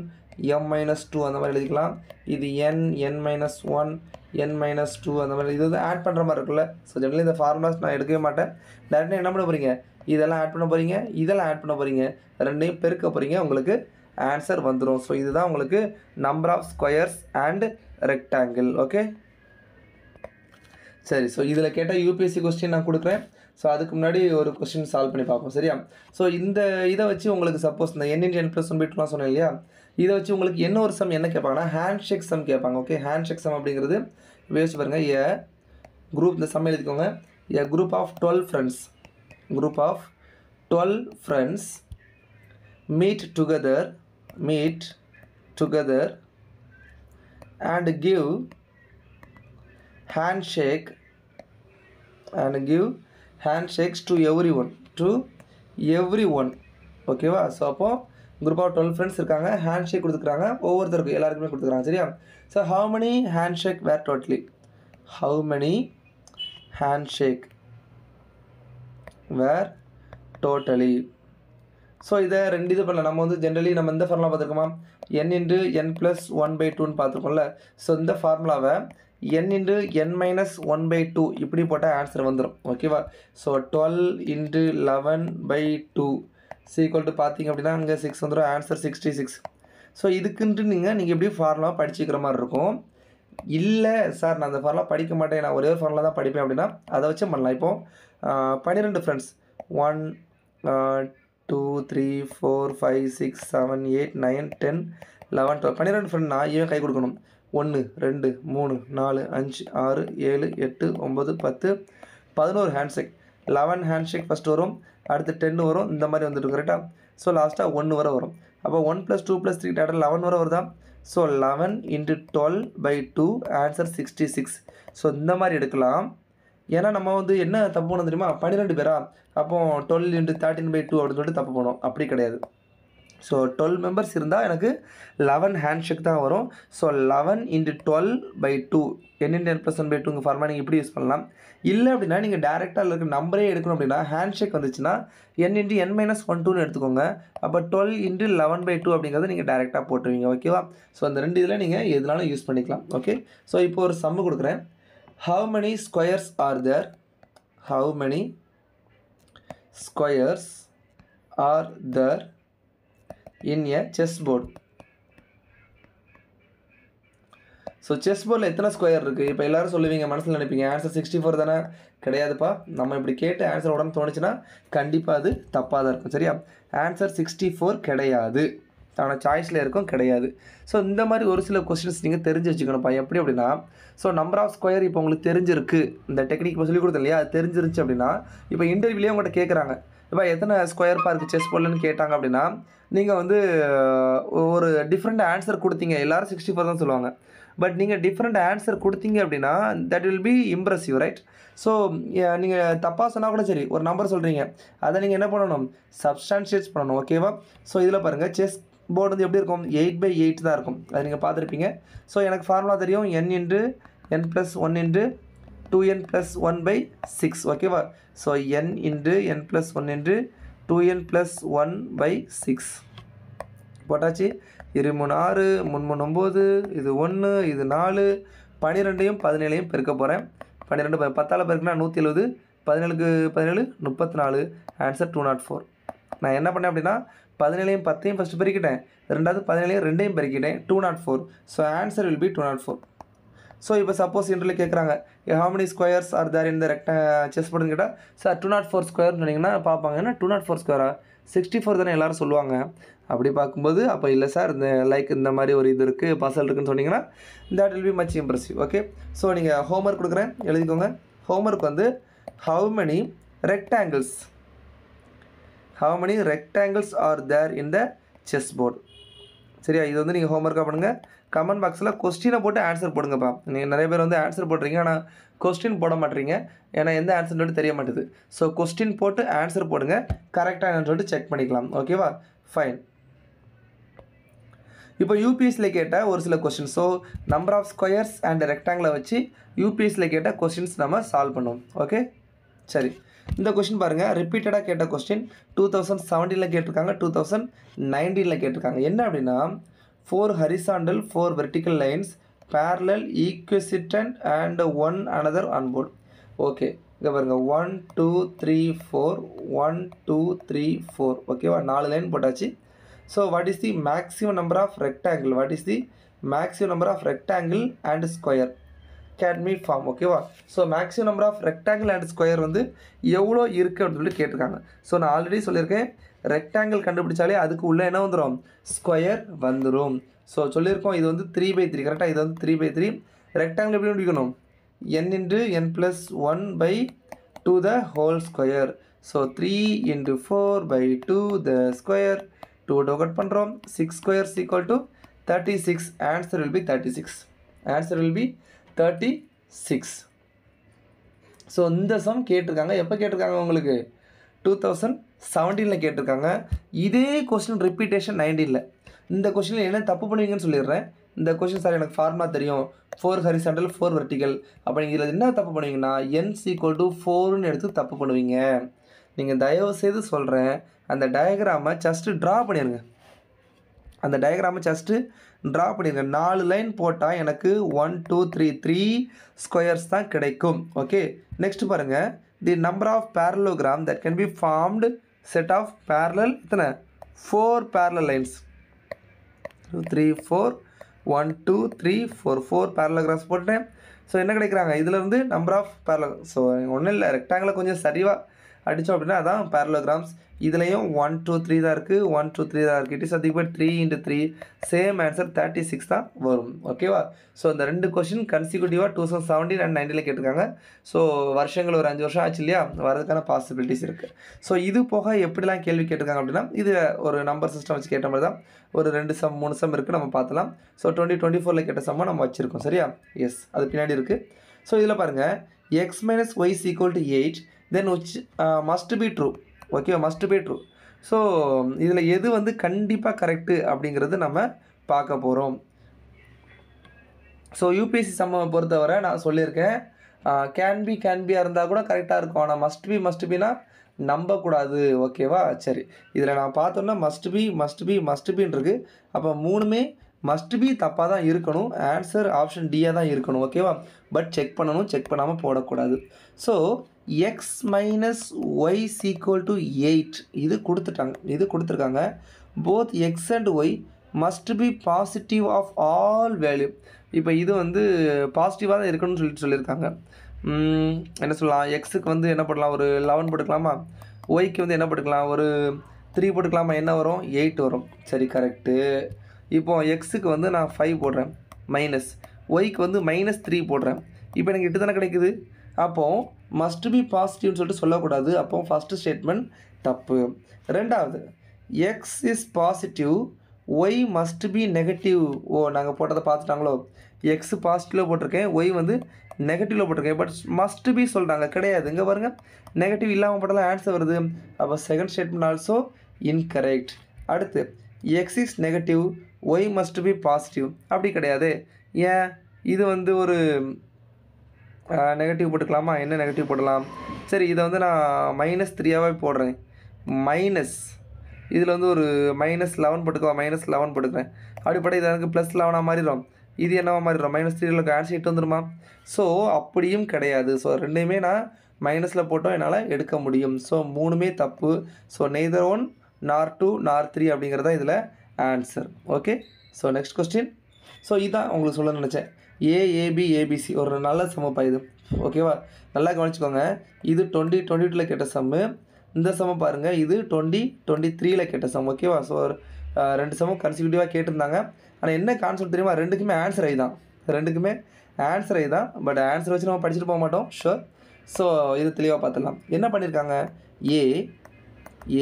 m-2 அந்த மாதிரி எழுதிக்கலாம். இது n-1 n-2 அந்த மாதிரி. இது வந்து ஆட் பண்ணுற மாதிரி இருக்குல்ல. ஸோ ஜென்ரலி இந்த ஃபார்முலாஸ் நான் எடுக்கவே மாட்டேன். டேரெக்டாக என்ன பண்ண போகிறீங்க? இதெல்லாம் ஆட் பண்ண போகிறீங்க, இதெல்லாம் ஆட் பண்ண போகிறீங்க, ரெண்டையும் பெருக்க போகிறீங்க, உங்களுக்கு ஆன்சர் வந்துடும். ஸோ இதுதான் உங்களுக்கு number of squares and rectangle. Okay, சரி. ஸோ இதில் கேட்டால் யூபிஎஸ்சி கொஸ்டின் நான் கொடுக்குறேன். ஸோ அதுக்கு முன்னாடி ஒரு கொஸ்டின் சால்வ் பண்ணி பார்ப்போம். சரியா? ஸோ இந்த இதை வச்சு உங்களுக்கு சப்போஸ் இந்த n+n+1/2 சொன்னேன் இல்லையா, இதை வச்சு உங்களுக்கு என்ன ஒரு சம் என்ன கேட்பாங்கன்னா ஹேண்ட் ஷேக் சம் கேட்பாங்க. ஓகே, ஹேண்ட் ஷேக் சம் அப்படிங்கிறது யோசிச்சு பாருங்கள். குரூப் இந்த சம் எழுதிக்கோங்க. Group of 12 friends meet together and give handshakes to everyone. ஓகேவா? ஸோ அப்போது குரூப் ஆஃப் 12 ஃப்ரெண்ட்ஸ் இருக்காங்க, ஹேண்ட் ஷேக் கொடுத்துருக்காங்க, ஒவ்வொருத்தருக்கும் எல்லாருக்குமே கொடுத்துருக்காங்க. சரியா? So how many handshake were totally? ஸோ இதை ரெண்டு இது பண்ணல. நம்ம வந்து ஜென்ரலி நம்ம இந்த ஃபார்முலா பார்த்துருக்கோமா? n×n+1/2ன்னு பார்த்துருக்கோம்ல. ஸோ இந்த ஃபார்முலாவை n×n-1/2 இப்படி போட்டால் ஆன்சர் வந்துடும். ஓகேவா? ஸோ 12 × 11/2 = பார்த்தீங்க அப்படின்னா அங்கே 6 வந்துடும். ஆன்சர் 66. ஸோ இதுக்குன்ட்டு நீங்கள் எப்படி ஃபார்முலா படிச்சுக்கிற மாதிரி இருக்கும். இல்லை சார் நான் அந்த ஃபார்முலா படிக்க மாட்டேன், நான் ஒரே ஒரு ஃபார்முலா தான் படிப்பேன் அப்படின்னா அதை வச்சு பண்ணலாம். இப்போது 12 ஃப்ரெண்ட்ஸ் 1 2 3 4 5 6 7 8 9 10 11 12 12 ஃப்ரெண்ட்னா இவன் கை கொடுக்கணும். 1 2 3 4 5 6 7 8 9 10 11 ஹேண்ட்ஷேக். 11 ஹேண்ட்ஷேக் ஃபஸ்ட் வரும், அடுத்து 10 வரும், இந்த மாதிரி வந்துட்டு கரெக்டாக. ஸோ லாஸ்ட்டாக 1 வரை வரும். அப்போ 1 + 2 + 3 டோட்டல் 11 வரை வருதா? So 11 × 12/2 answer 66. ஸோ இந்த மாதிரி எடுக்கலாம். ஏன்னா நம்ம வந்து என்ன தப்பு பண்ணோம் தெரியுமா? 12 பேரா, அப்போ 12 × 13/2 அப்படின்னு சொல்லிட்டு தப்பு பண்ணோம். அப்படி கிடையாது. ஸோ 12 மெம்பர்ஸ் இருந்தால் எனக்கு 11 ஹேண்ட் ஷேக் தான் வரும். ஸோ 11 × 12/2 n × n+1/2 ஃபார்மா நீங்கள் இப்படி யூஸ் பண்ணலாம். இல்லை அப்படின்னா நீங்கள் டேரெக்டாக இருக்க நம்பரே எடுக்கணும் அப்படின்னா ஹேண்ட் ஷேக் வந்துச்சுன்னா n × n-12ன்னு எடுத்துக்கோங்க. அப்போ 12 × 11/2 அப்படிங்கிறத நீங்கள் டேரெக்டாக போட்டுருவீங்க. ஓகேவா? ஸோ அந்த ரெண்டு இதில் நீங்கள் எதுனாலும் யூஸ் பண்ணிக்கலாம். ஓகே, ஸோ இப்போ ஒரு சம்மு கொடுக்குறேன். How many squares are there? How many squares are there in a chessboard? So chess போர்டில் எத்தனை ஸ்கொயர் இருக்குது? இப்போ எல்லோரும் சொல்லுவீங்க, மனசில் நினைப்பீங்க ஆன்சர் 64 தானே. கிடையாதுப்பா. நம்ம இப்படி கேட்டு ஆன்சர் உடனே தோணுச்சுன்னா கண்டிப்பாக அது தப்பாக தான் இருக்கும். சரியா? ஆன்சர் 64 கிடையாது. ஆனால் சாய்ஸில் இருக்கும், கிடையாது. ஸோ இந்த மாதிரி ஒரு சில கொஸ்டின்ஸ் நீங்கள் தெரிஞ்சு வச்சுக்கணும்ப்பா. எப்படி அப்படின்னா, ஸோ நம்பர் ஆஃப் ஸ்கொயர் இப்போ உங்களுக்கு தெரிஞ்சிருக்கு, இந்த டெக்னிக் இப்போ சொல்லிக் கொடுத்தேன் இல்லையா, அது தெரிஞ்சிருச்சு அப்படின்னா இப்போ இன்டர்வியூலேயே உங்கள்கிட்ட கேட்குறாங்க, இப்போ எத்தனை ஸ்கொயர் பார்க்கு செஸ் போர்டுன்னு கேட்டாங்க அப்படின்னா நீங்கள் வந்து ஒரு டிஃப்ரெண்ட் ஆன்சர் கொடுத்தீங்க. எல்லோரும் 64 தான் சொல்லுவாங்க. பட் நீங்கள் டிஃப்ரெண்ட் ஆன்சர் கொடுத்தீங்க அப்படின்னா that will be impressive, right? So நீங்கள் தப்பாக சொன்னால் கூட சரி, ஒரு நம்பர் சொல்கிறீங்க, அதை நீங்கள் என்ன பண்ணணும்? சப்ஸ்டான்ஷியேட் பண்ணணும். ஓகேவா? ஸோ இதில் பாருங்கள், செஸ் போர்டு வந்து எப்படி இருக்கும்? 8/8 தான் இருக்கும். அது நீங்கள் பார்த்துருப்பீங்க. ஸோ எனக்கு ஃபார்முலா தெரியும், n × n+1 × 2n+1/6. ஓகேவா? ஸோ n × n+1 × 2n+1/6 போட்டாச்சு. 2 3 6 3 9, இது 1, இது 4, 12ஐயும் 17ஐயும் பெருக்க போகிறேன். 12 10ஆல் பெருக்குனா 170, 17க்கு 17 34, ஆன்சர் 204. நான் என்ன பண்ணேன் அப்படின்னா 17ஐயும் 10ஐயும் ஃபஸ்ட்டு பெருக்கிட்டேன், ரெண்டாவது 17ஐயும் 2ஐயும் பெருக்கிட்டேன், 204. So answer will be 204. So இப்போ சப்போஸ் இன்டர்வியூவில் கேட்குறாங்க, how many squares are there in the chess போர்டுன்னு கேட்டால் சார் 204 ஸ்கொயர்னு சொன்னீங்கன்னா பார்ப்பாங்க, ஏன்னா 204 ஸ்கொயரா 64 தானே எல்லோரும் சொல்லுவாங்க. அப்படி பார்க்கும்போது அப்போ இல்லை சார், இந்த இந்த மாதிரி ஒரு இது இருக்குது, பசல் இருக்குதுன்னு சொன்னீங்கன்னா that will be much impressive. Okay, so நீங்கள் ஹோம்ஒர்க் கொடுக்குறேன், எழுதிக்கோங்க. ஹோம்ஒர்க் வந்து how many rectangles are there in the chess board? சரியா? இது வந்து நீங்கள் ஹோம்ஒர்க்காக பண்ணுங்கள். கமெண்ட் பாக்ஸில் கொஸ்டினை போட்டு ஆன்சர் போடுங்கப்பா. நீங்கள் நிறைய பேர் வந்து ஆன்சர் போடுறீங்க, ஆனால் கொஸ்டின் போட மாட்டீங்க, ஏன்னா எந்த ஆன்சர்னு தெரிய மாட்டேது. ஸோ கொஸ்டின் போட்டு ஆன்சர் போடுங்க, கரெக்டாக என்னன்னு சொல்லிட்டு செக் பண்ணிக்கலாம். ஓகேவா? ஃபைன். இப்போ யூபிஎஸ்சியில் கேட்ட ஒரு சில question, so number of squares and ரெக்டாங்கிளை வச்சு யூபிஎஸ்சியில் கேட்ட கொஸ்டின்ஸ் நம்ம சால்வ் பண்ணுவோம். ஓகே, சரி. இந்த கொஸ்டின் பாருங்கள், ரிப்பீட்டடாக கேட்ட கொஸ்டின். 2017 கேட்டிருக்காங்க, 2019 கேட்டிருக்காங்க. என்ன அப்படின்னா 4 horizontal 4 vertical lines parallel equivalent and one another on board. Okay, இங்கே பாருங்கள் 1 2 3 4 1 2 3 4. ஓகேவா? 4 லைன் போட்டாச்சு. So what is the maximum number of rectangle? What is the maximum number of rectangle and square can be form? ஓகேவா? So maximum number of rectangle and square வந்து எவ்வளோ இருக்குது அப்படின்னு சொல்லி கேட்டிருக்காங்க. ஸோ நான் ஆல்ரெடி சொல்லியிருக்கேன், ரெக்டாங்கிள் கண்டுபிடிச்சாலே அதுக்கு உள்ளே என்ன வந்துடும்? ஸ்கொயர் வந்துடும். ஸோ சொல்லியிருக்கோம், இது வந்து 3/3. கரெக்டாக? இது வந்து 3/3. ரெக்டாங்கிள் எப்படி முடிக்கணும்? n × n+1/2 the whole square. So 3 × 4/2 the square. 2 cut பண்ணுறோம். 6 squares equal to 36. Answer will be 36. Answer will be 36. So இந்த சம் கேட்டிருக்காங்க. எப்போ கேட்டிருக்காங்க? உங்களுக்கு 2017 கேட்டிருக்காங்க. இதே கொஸ்டின் ரிப்பீட்டேஷன் 19. இந்த கொஸ்டினில் என்ன தப்பு பண்ணுவீங்கன்னு சொல்லிடுறேன். இந்த கொஸ்டின் சார் எனக்கு ஃபார்முலா தெரியும், 4 horizontal 4 vertical. அப்போ நீங்கள் இதில் என்ன தப்பு பண்ணுவீங்கன்னா n = 4ன்னு எடுத்து தப்பு பண்ணுவீங்க. நீங்கள் தயவு செய்து சொல்கிறேன், அந்த டயக்ராமை ஜஸ்ட்டு ட்ரா பண்ணிடுங்க. அந்த டயக்ராமை ஜஸ்ட்டு ட்ரா பண்ணிடுங்க. 4 லைன் போட்டால் எனக்கு 1 2 3 3 ஸ்கொயர்ஸ் தான் கிடைக்கும். ஓகே, நெக்ஸ்ட் பாருங்கள், the number of parallelogram that can be formed set of parallel எத்தனை? 4 parallel lines. 2 3 4 1 2 3 4 parallelograms போட்டுட்டேன். ஸோ என்ன கிடைக்கிறாங்க இதிலேருந்து? Number of parallel. ஸோ ஒன்றும் இல்லை, ரெக்டாங்கில் கொஞ்சம் சரிவாக அடித்தோம் அப்படின்னா அதான் parallelograms. இதுலேயும் 1 2 3 தான் இருக்குது, 1 2 3 தான் இருக்குது. இட் இஸ் அதிகமாக 3 × 3 சேம் ஆன்சர் 36 தான் வரும். ஓகேவா? ஸோ இந்த 2 கொஸ்டின் கன்சிக்யூட்டிவாக 2017 and 19 கேட்டிருக்காங்க. ஸோ வருஷங்கள் ஒரு 5 வருஷம் ஆச்சு இல்லையா, வரதுக்கான பாசிபிலிட்டிஸ் இருக்குது. ஸோ இது போக எப்படிலாம் கேள்வி கேட்டிருக்காங்க அப்படின்னா, இது ஒரு நம்பர் சிஸ்டம் வச்சு கேட்ட மாதிரி தான். ஒரு 2 சம் 3 சம் இருக்குது, நம்ம பார்த்துலாம். ஸோ 2024 கேட்ட சம்மாக நம்ம வச்சுருக்கோம். சரியா? எஸ், அது பின்னாடி இருக்குது. ஸோ இதில் பாருங்கள், x - y = 8 then which must be true. Okay, must be true. So இதில் எது வந்து கண்டிப்பாக கரெக்டு அப்படிங்கிறது நம்ம பார்க்க போகிறோம். ஸோ யூபிஎஸ்சி சம்மை பொறுத்தவரை நான் சொல்லியிருக்கேன், கேன்பியாக இருந்தால் கூட கரெக்டாக இருக்கும். ஆனால் மஸ்ட் பினா நம்பக்கூடாது. ஓகேவா? சரி, இதில் நான் பார்த்தோன்னா மஸ்ட் பின்னு இருக்குது. அப்போ மூணுமே மஸ்ட் பி தப்பாக தான் இருக்கணும். ஆன்சர் ஆப்ஷன் டியாக தான் இருக்கணும். ஓகேவா? பட் செக் பண்ணணும், செக் பண்ணாமல் போடக்கூடாது. So x minus y equal to 8 இது கொடுத்துருக்காங்க. Both x and y must be positive of all value. இப்போ இது வந்து பாசிட்டிவாக தான் இருக்கணும்னு சொல்லியிருக்காங்க. என்ன சொல்லலாம், எக்ஸுக்கு வந்து என்ன பண்ணலாம், ஒரு 11 போட்டுக்கலாமா, ஒய்க்கு வந்து என்ன போட்டுக்கலாம், ஒரு 3 போட்டுக்கலாமா, என்ன வரும், 8 வரும். சரி, கரெக்டு. இப்போது எக்ஸுக்கு வந்து நான் 5 போடுறேன் மைனஸ், ஒய்க்கு வந்து -3 போடுறேன். இப்போ எனக்கு 8 தானே கிடைக்குது. அப்போது மஸ்ட் பி பாசிட்டிவ்னு சொல்லிட்டு சொல்லக்கூடாது. அப்போது ஃபஸ்ட்டு ஸ்டேட்மெண்ட் தப்பு. ரெண்டாவது, x is positive, y must be negative. நாங்கள் போட்டதை பார்த்துட்டாங்களோ, எக்ஸ் பாசிட்டிவில் போட்டிருக்கேன், ஒய் வந்து நெகட்டிவில் போட்டிருக்கேன். பட் மஸ்ட் பி சொல்கிறாங்க, கிடையாது. இங்கே பாருங்கள், நெகட்டிவ் இல்லாமல் போட்டாலும் ஆன்சர் வருது. அப்போ செகண்ட் ஸ்டேட்மெண்ட் ஆல்சோ இன்கரெக்ட். அடுத்து, x is negative, y must be positive. அப்படி கிடையாது. ஏன், இது வந்து ஒரு நெகட்டிவ் போட்டுக்கலாமா, என்ன நெகட்டிவ் போடலாம், சரி இதை வந்து நான் -3ஆகவே போடுறேன். மைனஸ் இதில் வந்து ஒரு -11 போட்டுக்குவா, -11 போட்டுக்கிறேன். அப்படிப்பட்ட இது எனக்கு +11 மாறிடும். இது என்னவா மாறிடும், -3 ஆன்சர் 8 வந்துடுமா. ஸோ அப்படியும் கிடையாது. ஸோ ரெண்டையுமே நான் மைனஸில் போட்டோம் என்னால் எடுக்க முடியும். ஸோ மூணுமே தப்பு. ஸோ நெய்தர் 1 நார் 2 நார் 3 அப்படிங்கிறதா இதில் answer. Okay, so next question. So இதான் உங்களுக்கு சொல்ல நினச்சேன். ஏபிசி ஒரு நல்ல சமப்பா இது. ஓகேவா? நல்லா கவனிச்சுக்கோங்க. இது 2022 கேட்ட சம்மு. இந்த சம்ம பாருங்கள், இது 2023 கேட்ட சம். ஓகேவா? ஸோ 2 சம்மும் கன்சிக்யூட்டிவாக கேட்டிருந்தாங்க. ஆனால் என்ன கான்செப்ட் தெரியுமா, ரெண்டுக்குமே ஆன்சர் ஐ தான். பட் ஆன்சர் வச்சு நம்ம படிச்சுட்டு போக மாட்டோம். ஷுர். ஸோ இது தெளிவாக பார்த்துடலாம். என்ன பண்ணியிருக்காங்க,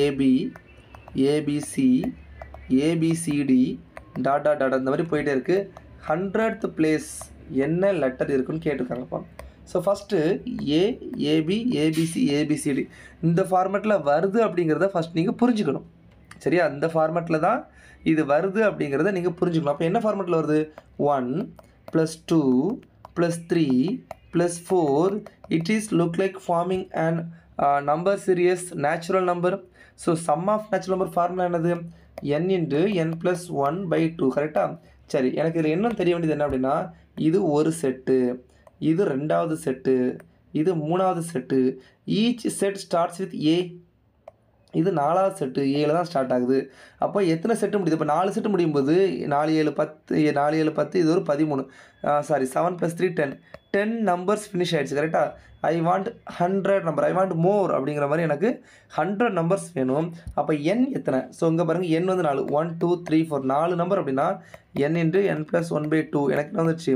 ஏபி ஏபிசி ஏபிசிடி டாட் இந்த மாதிரி போயிட்டே இருக்குது. 100th பிளேஸ் என்ன லெட்டர் இருக்குன்னு கேட்டிருக்காங்கப்பா. So first AB ABC ABCD இந்த ஃபார்மேட்டில் வருது அப்படிங்கிறத ஃபஸ்ட் நீங்கள் புரிஞ்சுக்கணும். சரியா? இந்த ஃபார்மேட்டில் தான் இது வருது அப்படிங்கிறத நீங்கள் புரிஞ்சுக்கணும். அப்போ என்ன ஃபார்மேட்டில் வருது, 1 + 2 + 3 + 4 it is look like forming and number series natural number. So sum of natural number formula என்னது, n × n + 1/2. கரெக்டாக? சரி, எனக்கு இதில் இன்னும் தெரிய வேண்டியது என்ன அப்படின்னா, இது ஒரு செட்டு, இது ரெண்டாவது செட்டு, இது மூணாவது set. Each set starts with A. இது 4வது செட்டு, ஏல தான் ஸ்டார்ட் ஆகுது. அப்போ எத்தனை செட்டு முடியுது, இப்போ 4 செட்டு முடியும் போது 4 7 10 இது ஒரு 13. 7 + 3 10 நம்பர்ஸ் ஃபினிஷ் ஆகிடுச்சு. கரெக்டாக? I want 100 number, I want more அப்படிங்கிற மாதிரி எனக்கு 100 நம்பர்ஸ் வேணும். அப்போ n எத்தனை, ஸோ இங்கே பாருங்கள், n வந்து 4, 1 2 3 4 4 நம்பர் அப்படின்னா n × n + 1/2 எனக்கு என்ன வந்துச்சு,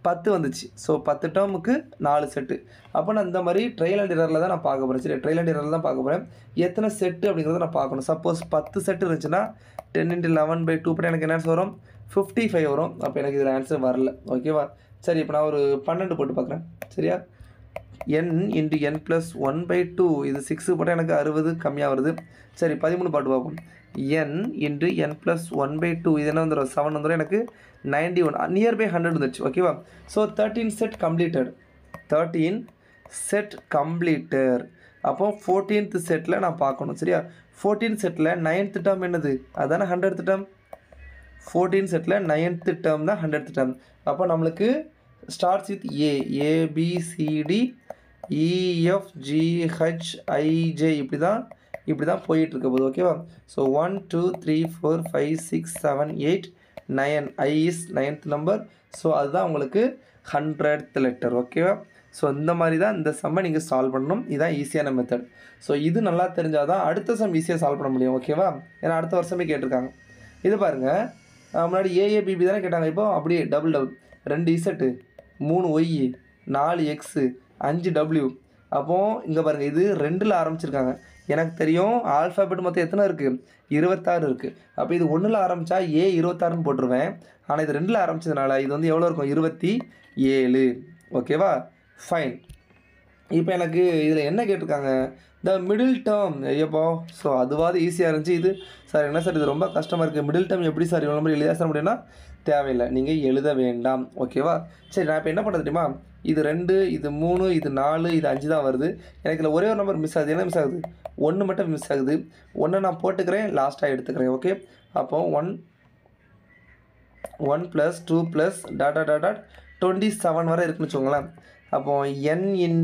10 வந்துச்சு. So 10 டேர்முக்கு 4 set. அப்போ நான் இந்த மாதிரி ட்ரையல் அண்ட் எரரில் தான் நான் பார்க்க போகிறேன். சரி, ட்ரையல் அண்ட் எரரில் தான் பார்க்க போகிறேன். எத்தனை செட்டு அப்படிங்கிறத நான் பார்க்கணும். சப்போஸ் 10 செட்டு இருந்துச்சுன்னா 10 × 11/2 படி எனக்கு என்ன ஆன்சர் வரும், 55 வரும். அப்போ எனக்கு இதில் ஆன்சர் வரல. ஓகேவா? சரி, இப்போ நான் ஒரு 12 போட்டு பார்க்குறேன். சரியா? n × n + 1/2 இது 6 போட்டால் எனக்கு 60 கம்மியாக வருது. சரி, 13 பாட்டு பார்ப்போம். n × n + 1/2 இது என்ன வந்துடும், 7 வந்துடும். எனக்கு 91 நியர்பை 100 வந்துடுச்சு. ஓகேவா? So 13 set completed. அப்போ 14th செட்டில் நான் பார்க்கணும். சரியா? 14th செட்டில் 9th டேர்ம் என்னது, அதுதானே 100th term. 14th settle 9th term தான் 100th டேர்ம். அப்போ நம்மளுக்கு ஸ்டார்ட்ஸ் வித் ABCD EFGHIJ இப்படி தான் போயிட்டுருக்க போது. ஓகேவா? So 1 2 3 4 5 6 7 8 9 I is 9th number. So அதுதான் உங்களுக்கு 100th லெட்டர். ஓகேவா? ஸோ இந்த மாதிரி தான் இந்த சம்மை நீங்கள் சால்வ் பண்ணணும். இதுதான் ஈஸியான மெத்தட். ஸோ இது நல்லா தெரிஞ்சால் தான் அடுத்த சம் ஈஸியாக சால்வ் பண்ண முடியும். ஓகேவா? ஏன்னா அடுத்த வருஷமே கேட்டிருக்காங்க. இது பாருங்கள், முன்னாடி AABB தானே கேட்டாங்க. இப்போ அப்படியே double 2 Z 3 Y 4 X 5 W. அப்போது இங்கே பாருங்கள், இது 2ல் ஆரம்பிச்சிருக்காங்க. எனக்கு தெரியும் ஆல்ஃபாபெட் மொத்தம் எத்தனை இருக்குது, 26 இருக்குது. அப்போ இது 1ல் ஆரம்பித்தா A26ன்னு போட்டுருவேன். ஆனால் இது 2ல் ஆரம்பித்ததுனால இது வந்து எவ்வளோ இருக்கும், 27. ஓகேவா? ஃபைன். இப்போ எனக்கு இதில் என்ன கேட்டிருக்காங்க, த மிடில் டேர்ம் ஐயப்போ. ஸோ அதுவாது ஈஸியாக இருந்துச்சு. இது சார் என்ன சார் இது ரொம்ப கஷ்டமாக இருக்குது, மிடில் டேர்ம் எப்படி சார் இவ்வளோ மாதிரி எழுத சார் முடியும்னா தேவையில்லை, நீங்கள் எழுத வேண்டாம். ஓகேவா? சரி, நான் இப்போ என்ன பண்ணுறது தெரியுமா, இது 2, இது 3, இது 4, இது 5 தான் வருது. எனக்கு இதில் ஒரே ஒரு நம்பர் மிஸ் ஆகுது. என்ன மிஸ் ஆகுது? 1 மட்டும் மிஸ் ஆகுது. 1 நான் போட்டுக்கிறேன், லாஸ்ட்டாக எடுத்துக்கிறேன். ஓகே, அப்போ 1 + 2 + டாட் டாட் டாட் 27 வரை இருக்குன்னு வச்சுக்கோங்களேன். அப்போ n × n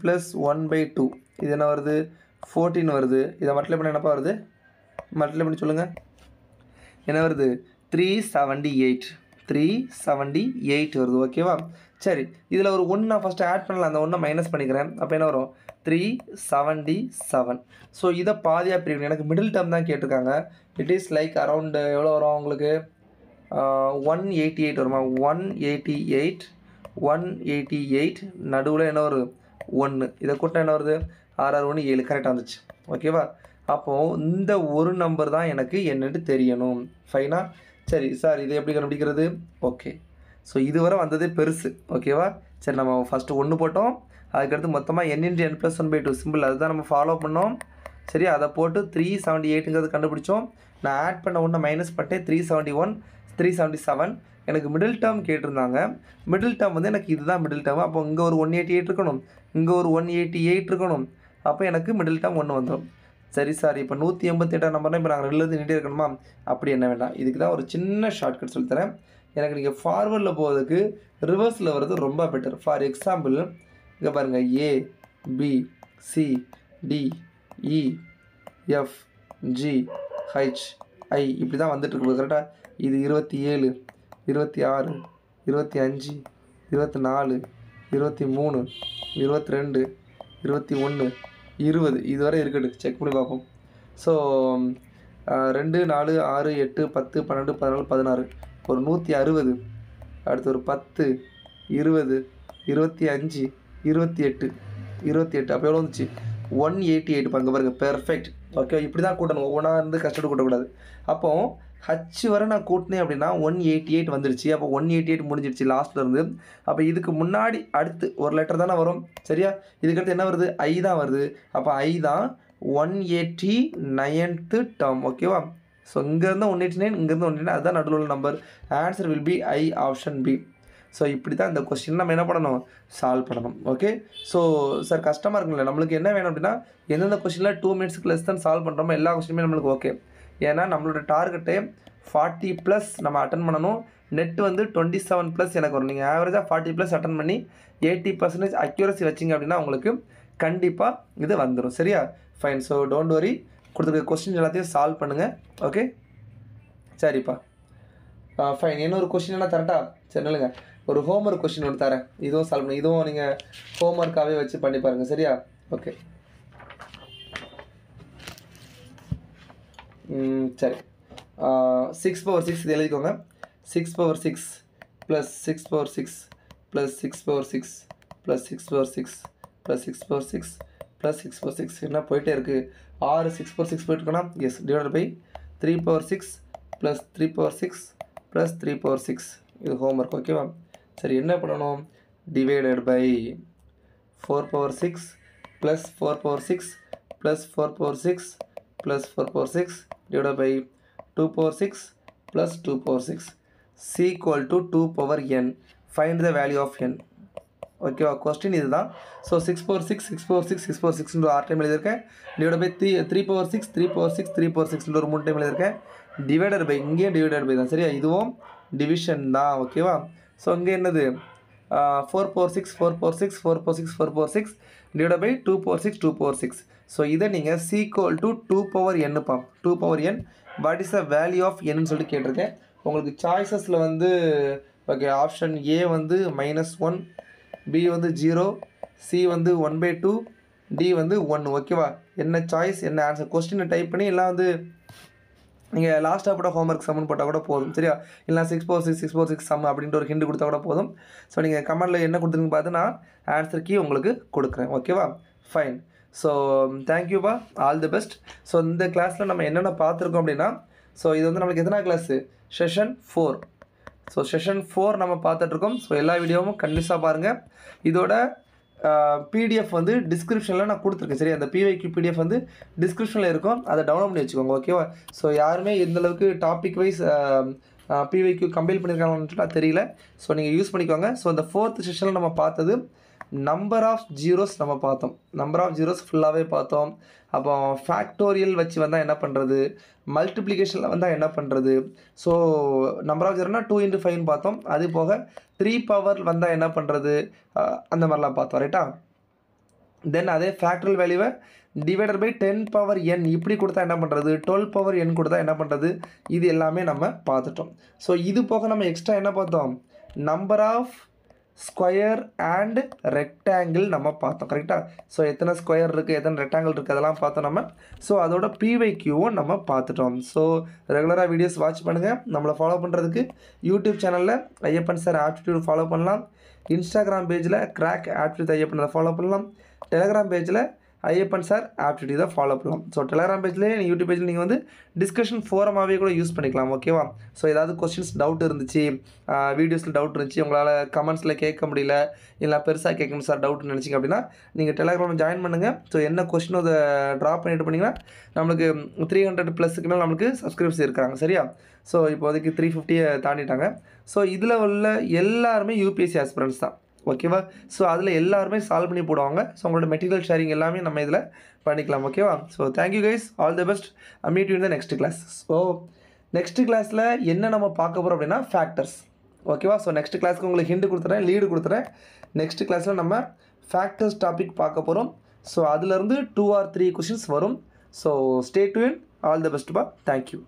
+ 1/2 இது என்ன வருது? 14 வருது. இதை மல்டிப்ளை பண்ண என்னப்பா வருது? மல்டிப்ளை பண்ணி சொல்லுங்கள். என்ன வருது? 378 வருது. ஓகேவா? சரி, இதில் ஒரு 1 நான் ஃபஸ்ட்டு ஆட் பண்ணலாம், அந்த 1 மைனஸ் பண்ணிக்கிறேன். அப்போ என்ன வரும்? 377. ஸோ இதை பாதியாக பிரிக்கணும். எனக்கு மிடில் டேர்ம் தான் கேட்டிருக்காங்க. இட் இஸ் லைக் அரவுண்டு எவ்வளோ வரும் உங்களுக்கு? 188 வருமா? 188 நடுவில் என்ன வரும்? 1. இதை கூட்டினா என்ன வருது? 6 6 1 7. கரெக்டாக வந்துச்சு. ஓகேவா? அப்போது இந்த ஒரு நம்பர் தான் எனக்கு என்னென்னு தெரியணும். ஃபைனா? சரி சார், இதை எப்படி கண்டுபிடிக்கிறது? ஓகே, ஸோ இதுவரை வந்ததே பெருசு. ஓகேவா? சரி, நம்ம ஃபஸ்ட்டு 1 போட்டோம். அதுக்கடுத்து மொத்தமாக n × n + 1/2 சிம்பிள், அதுதான் நம்ம ஃபாலோ பண்ணோம். சரி, அதை போட்டு 378ங்கிறது கண்டுபிடிச்சோம். நான் ஆட் பண்ண 1 மைனஸ் பண்ணிட்டேன். 371 377. எனக்கு மிடில் டேர்ம் கேட்டிருந்தாங்க. மிடில் டேர்ம் வந்து எனக்கு இதுதான் மிடில் டேர்ம். அப்போ இங்கே ஒரு 188 இருக்கணும், இங்கே ஒரு 188 இருக்கணும். அப்போ எனக்கு மிடில் டேர்ம் 1 வந்துடும். சரி சார், இப்போ 188 நம்பர்னால் இப்போ நாங்கள் 2 நீட்டே இருக்கணுமா? அப்படி என்ன வேண்டாம். இதுக்கு தான் ஒரு சின்ன ஷார்ட்கட் சொல்லித்தரேன். எனக்கு நீங்கள் ஃபார்வர்டில் போகிறதுக்கு ரிவர்ஸில் வர்றது ரொம்ப பெட்டர். ஃபார் எக்ஸாம்பிள், இங்கே பாருங்கள், A B C D E F G H I இப்படி தான் வந்துட்டுருக்கு. கரெக்டாக? இது 27 26 25 24 23 22 21 20 இதுவரை இருக்கட்டும், செக் பண்ணி பார்ப்போம். ஸோ 2 4 6 8 10 12 14 16 ஒரு 160. அடுத்து ஒரு 10 20 25 28 அப்போ எவ்வளோ வந்துச்சு? 188. பாருங்க பாருங்க, பெர்ஃபெக்ட். ஓகே, இப்படி தான் கூட்டணும், ஒவ்வொன்றா இருந்து கஷ்டப்பட்டு கூட்டக்கூடாது. அப்போது ஹச் வரை நான் கூட்டினேன் அப்படின்னா 188 வந்துடுச்சு. அப்போ 188 முடிஞ்சிடுச்சு லாஸ்ட்டில் இருந்து. அப்போ இதுக்கு முன்னாடி அடுத்து ஒரு லெட்டர் தானே வரும். சரியா? இதுக்கடுத்து என்ன வருது? ஐ தான் வருது. அப்போ ஐ தான் 189th டேர்ம். ஓகேவா? ஸோ இங்கேருந்து 189, இங்கேருந்து 189, அதுதான் நடுவில் உள்ள number. Answer will be I, option B. So இப்படி தான் இந்த கொஸ்டின் நம்ம என்ன பண்ணணும்? சால்வ் பண்ணணும். ஓகே, ஸோ சார் கஷ்டமாக இருக்குங்களா? நம்மளுக்கு என்ன வேணும் அப்படின்னா, எந்தெந்த கொஸ்டினில் 2 மினிட்ஸ்க்கு லெஸ் தான் சால்வ் பண்ணுறோமோ எல்லா கொஸ்டினுமே நம்மளுக்கு ஓகே. ஏன்னா நம்மளோட டார்கெட்டு 40+ நம்ம அட்டன் பண்ணணும். நெட் வந்து 27+ எனக்கு வரும். நீங்கள் ஆவரேஜாக 40+ அட்டன் பண்ணி 80% அக்யூரசி வச்சிங்க அப்படின்னா உங்களுக்கு கண்டிப்பாக இது வந்துடும். சரியா? ஃபைன். ஸோ டோன்ட் வரி, கொடுத்துருக்க கொஸ்டின் எல்லாத்தையும் சால்வ் பண்ணுங்கள். ஓகே, சரிப்பா. ஃபைன். இன்னொரு கொஸ்டின் என்ன தரட்டா? சரி, இல்லைங்க, ஒரு ஹோம்ஒர்க் கொஸ்டின் ஒன்று தரேன். இதுவும் சால்வ் பண்ணி, இதுவும் நீங்கள் ஹோம்ஒர்க்காகவே வச்சு பண்ணி பாருங்கள். சரியா? ஓகே, சரி. 6/6 இது எழுதிக்கோங்க. 6/6 + 6/6 + 6/6 + 6/6 + 6/6 + 6/6 என்ன போயிட்டே இருக்குது? 6 6/6 போயிட்டுருக்கோன்னா எஸ், டிவைடட் பை 3/6 + 3/6 + 3/6. இது ஹோம்ஒர்க். ஓகேவா? சரி, என்ன பண்ணணும்? Divided by 4/6 + 4/6 + 4/6 + 4/6 divided by 2/6 + 2/6 is equal to 2/n. Find the value of n. ஓகேவா? கொஸ்டின் இதுதான். ஸோ 6/6 6/6 6/6 ஆறு டைம் எழுதியிருக்கேன். டிவைட் பை 3/6 3/6 3/6 ஒரு 3 டைம் எழுதியிருக்கேன். டிவைடட் பை, இங்கேயும் டிவைடட் பை தான். சரியா? இதுவும் டிவிஷன் தான். ஓகேவா? ஸோ இங்கே என்னது? 4/6 4/6 4/6 4/6 divided by 2/6 2/6. ஸோ இதை நீங்கள் is equal to 2/n பா. 2/n what is the value of என்னன்னு சொல்லிட்டு கேட்டிருக்கேன். உங்களுக்கு சாய்ஸஸில் வந்து ஓகே, ஆப்ஷன் ஏ வந்து -1, பி வந்து 0, சி வந்து 1/2, டி வந்து 1. ஓகேவா? என்ன சாய்ஸ், என்ன ஆன்சர், கொஸ்டினை டைப் பண்ணி எல்லாம் வந்து நீங்கள் லாஸ்ட்டாக போட்ட ஹோம்ஒர்க் சம்மன் போட்டால் கூட போதும். சரியா? இல்லை 6/6 6/6 சம் அப்படின்ட்டு ஒரு ஹிண்ட் கொடுத்தா கூட போதும். ஸோ நீங்கள் கமெண்டில் என்ன கொடுத்துருங்க பார்த்து நான் ஆன்சர் கீ உங்களுக்கு கொடுக்குறேன். ஓகேவா? ஃபைன். ஸோ தேங்க்யூப்பா, ஆல் தி பெஸ்ட். ஸோ இந்த கிளாஸில் நம்ம என்னென்ன பார்த்துருக்கோம் அப்படின்னா, ஸோ இது வந்து நம்மளுக்கு எத்தனை கிளாஸு? செஷன் 4. ஸோ செஷன் 4 நம்ம பார்த்துட்ருக்கோம். ஸோ எல்லா வீடியோவும் கண்டிப்பாக பாருங்கள். இதோட பிடிஎஃப் வந்து டிஸ்கிரிப்ஷனில் நான் கொடுத்துருக்கேன். சரி, அந்த பிவைக்யூ பிடிஎஃப் வந்து டிஸ்கிரிப்ஷனில் இருக்கும். அதை டவுன்லோட் பண்ணி வச்சுக்கோங்க. ஓகேவா? ஸோ யாருமே எந்தளவுக்கு டாபிக் வைஸ் பிவைக்யூ கம்பைல் பண்ணியிருக்காங்கன்னு சொல்லிட்டு தெரியல. ஸோ நீங்கள் யூஸ் பண்ணிக்கோங்க. ஸோ இந்த 4th செஷனில் நம்ம பார்த்தது நம்பர் ஆஃப் ஜீரோஸ் நம்ம பார்த்தோம். நம்பர் ஆஃப் ஜீரோஸ் ஃபுல்லாகவே பார்த்தோம். அப்போ ஃபேக்டோரியல் வச்சு வந்தால் என்ன பண்ணுறது, மல்டிப்ளிகேஷனில் வந்தால் என்ன பண்ணுறது. ஸோ நம்பர் ஆஃப் ஜீரோனா 2 × 5 பார்த்தோம். அது போக 3 பவர் வந்தால் என்ன பண்ணுறது, அந்த மாதிரிலாம் பார்த்தோம். ரைட்டா? தென் அதே ஃபேக்டரியல் வேல்யூவை டிவைடட் பை 10 பவர் n இப்படி கொடுத்தா என்ன பண்ணுறது, 12 பவர் n கொடுத்தா என்ன பண்ணுறது, இது எல்லாமே நம்ம பார்த்துட்டோம். ஸோ இது போக நம்ம எக்ஸ்ட்ரா என்ன பார்த்தோம், number of square and rectangle நம்ம பார்த்தோம். கரெக்டாக? ஸோ எத்தனை ஸ்கொயர் இருக்குது, எத்தனை ரெக்டாங்கிள் இருக்குது, அதெல்லாம் பார்த்தோம் நம்ம. ஸோ அதோட பிவைக்யூவும் நம்ம பார்த்துட்டோம். ஸோ ரெகுலராக வீடியோஸ் வாட்ச் பண்ணுங்கள். நம்மளை ஃபாலோ பண்ணுறதுக்கு யூடியூப் சேனலில் ஐயப்பன் சார் ஆப்டிடியூட் ஃபாலோ பண்ணலாம். இன்ஸ்டாகிராம் பேஜில் கிராக் ஆப்டிடியூட் ஐயப்பன் ஃபாலோ பண்ணலாம். டெலிகிராம் பேஜில் ஐயப்பன் சார் ஆப்டிடியூட் தான் ஃபாலோ பண்ணலாம். ஸோ டெலிகிராம் பேஜ்லேயே யூடியூப் பேஜில் நீங்கள் வந்து டிஸ்கஷன் ஃபோரமாகவே கூட யூஸ் பண்ணிக்கலாம். ஓகேவா? ஸோ ஏதாவது கொஸ்டின்ஸ் டவுட் இருந்துச்சு, வீடியோஸில் டவுட் இருந்துச்சு, உங்களால் கமெண்ட்ஸில் கேட்க முடியல, இல்லை பெருசாக கேட்கணும் சார் டவுட்னு நினச்சிங்க அப்படின்னா நீங்கள் டெலிகிராமில் ஜாயின் பண்ணுங்கள். ஸோ என்ன கொஸ்டினோ அதை ட்ராப் பண்ணிட்டு பண்ணிங்கன்னா நம்மளுக்கு 300+ மேலே நம்மளுக்கு சப்ஸ்கிரைபர்ஸ் இருக்காங்க. சரியா? ஸோ இப்போதைக்கு 350 தாண்டிட்டாங்க. ஸோ இதில் உள்ள எல்லாருமே யூபிஎஸ்சி ஆஸ்பிரண்ட்ஸ் தான். ஓகேவா? ஸோ அதில் எல்லாருமே சால்வ் பண்ணி போடுவாங்க. ஸோ உங்களோட மெட்டீரியல் ஷேரிங் எல்லாமே நம்ம இதில் பண்ணிக்கலாம். ஓகேவா? So thank you guys, all the best. I meet you in the next class. So next கிளாஸில் என்ன நம்ம பார்க்க போகிறோம் அப்படின்னா ஃபேக்டர்ஸ். ஓகேவா? ஸோ நெக்ஸ்ட் கிளாஸ்க்கு உங்களுக்கு ஹிண்ட் கொடுத்துறேன், லீடு கொடுத்துறேன். நெக்ஸ்ட் கிளாஸில் நம்ம ஃபேக்டர்ஸ் டாபிக் பார்க்க போகிறோம். ஸோ அதிலிருந்து 2 or 3 கொஷின்ஸ் வரும். So stay tune. All the best பா. தேங்க்யூ.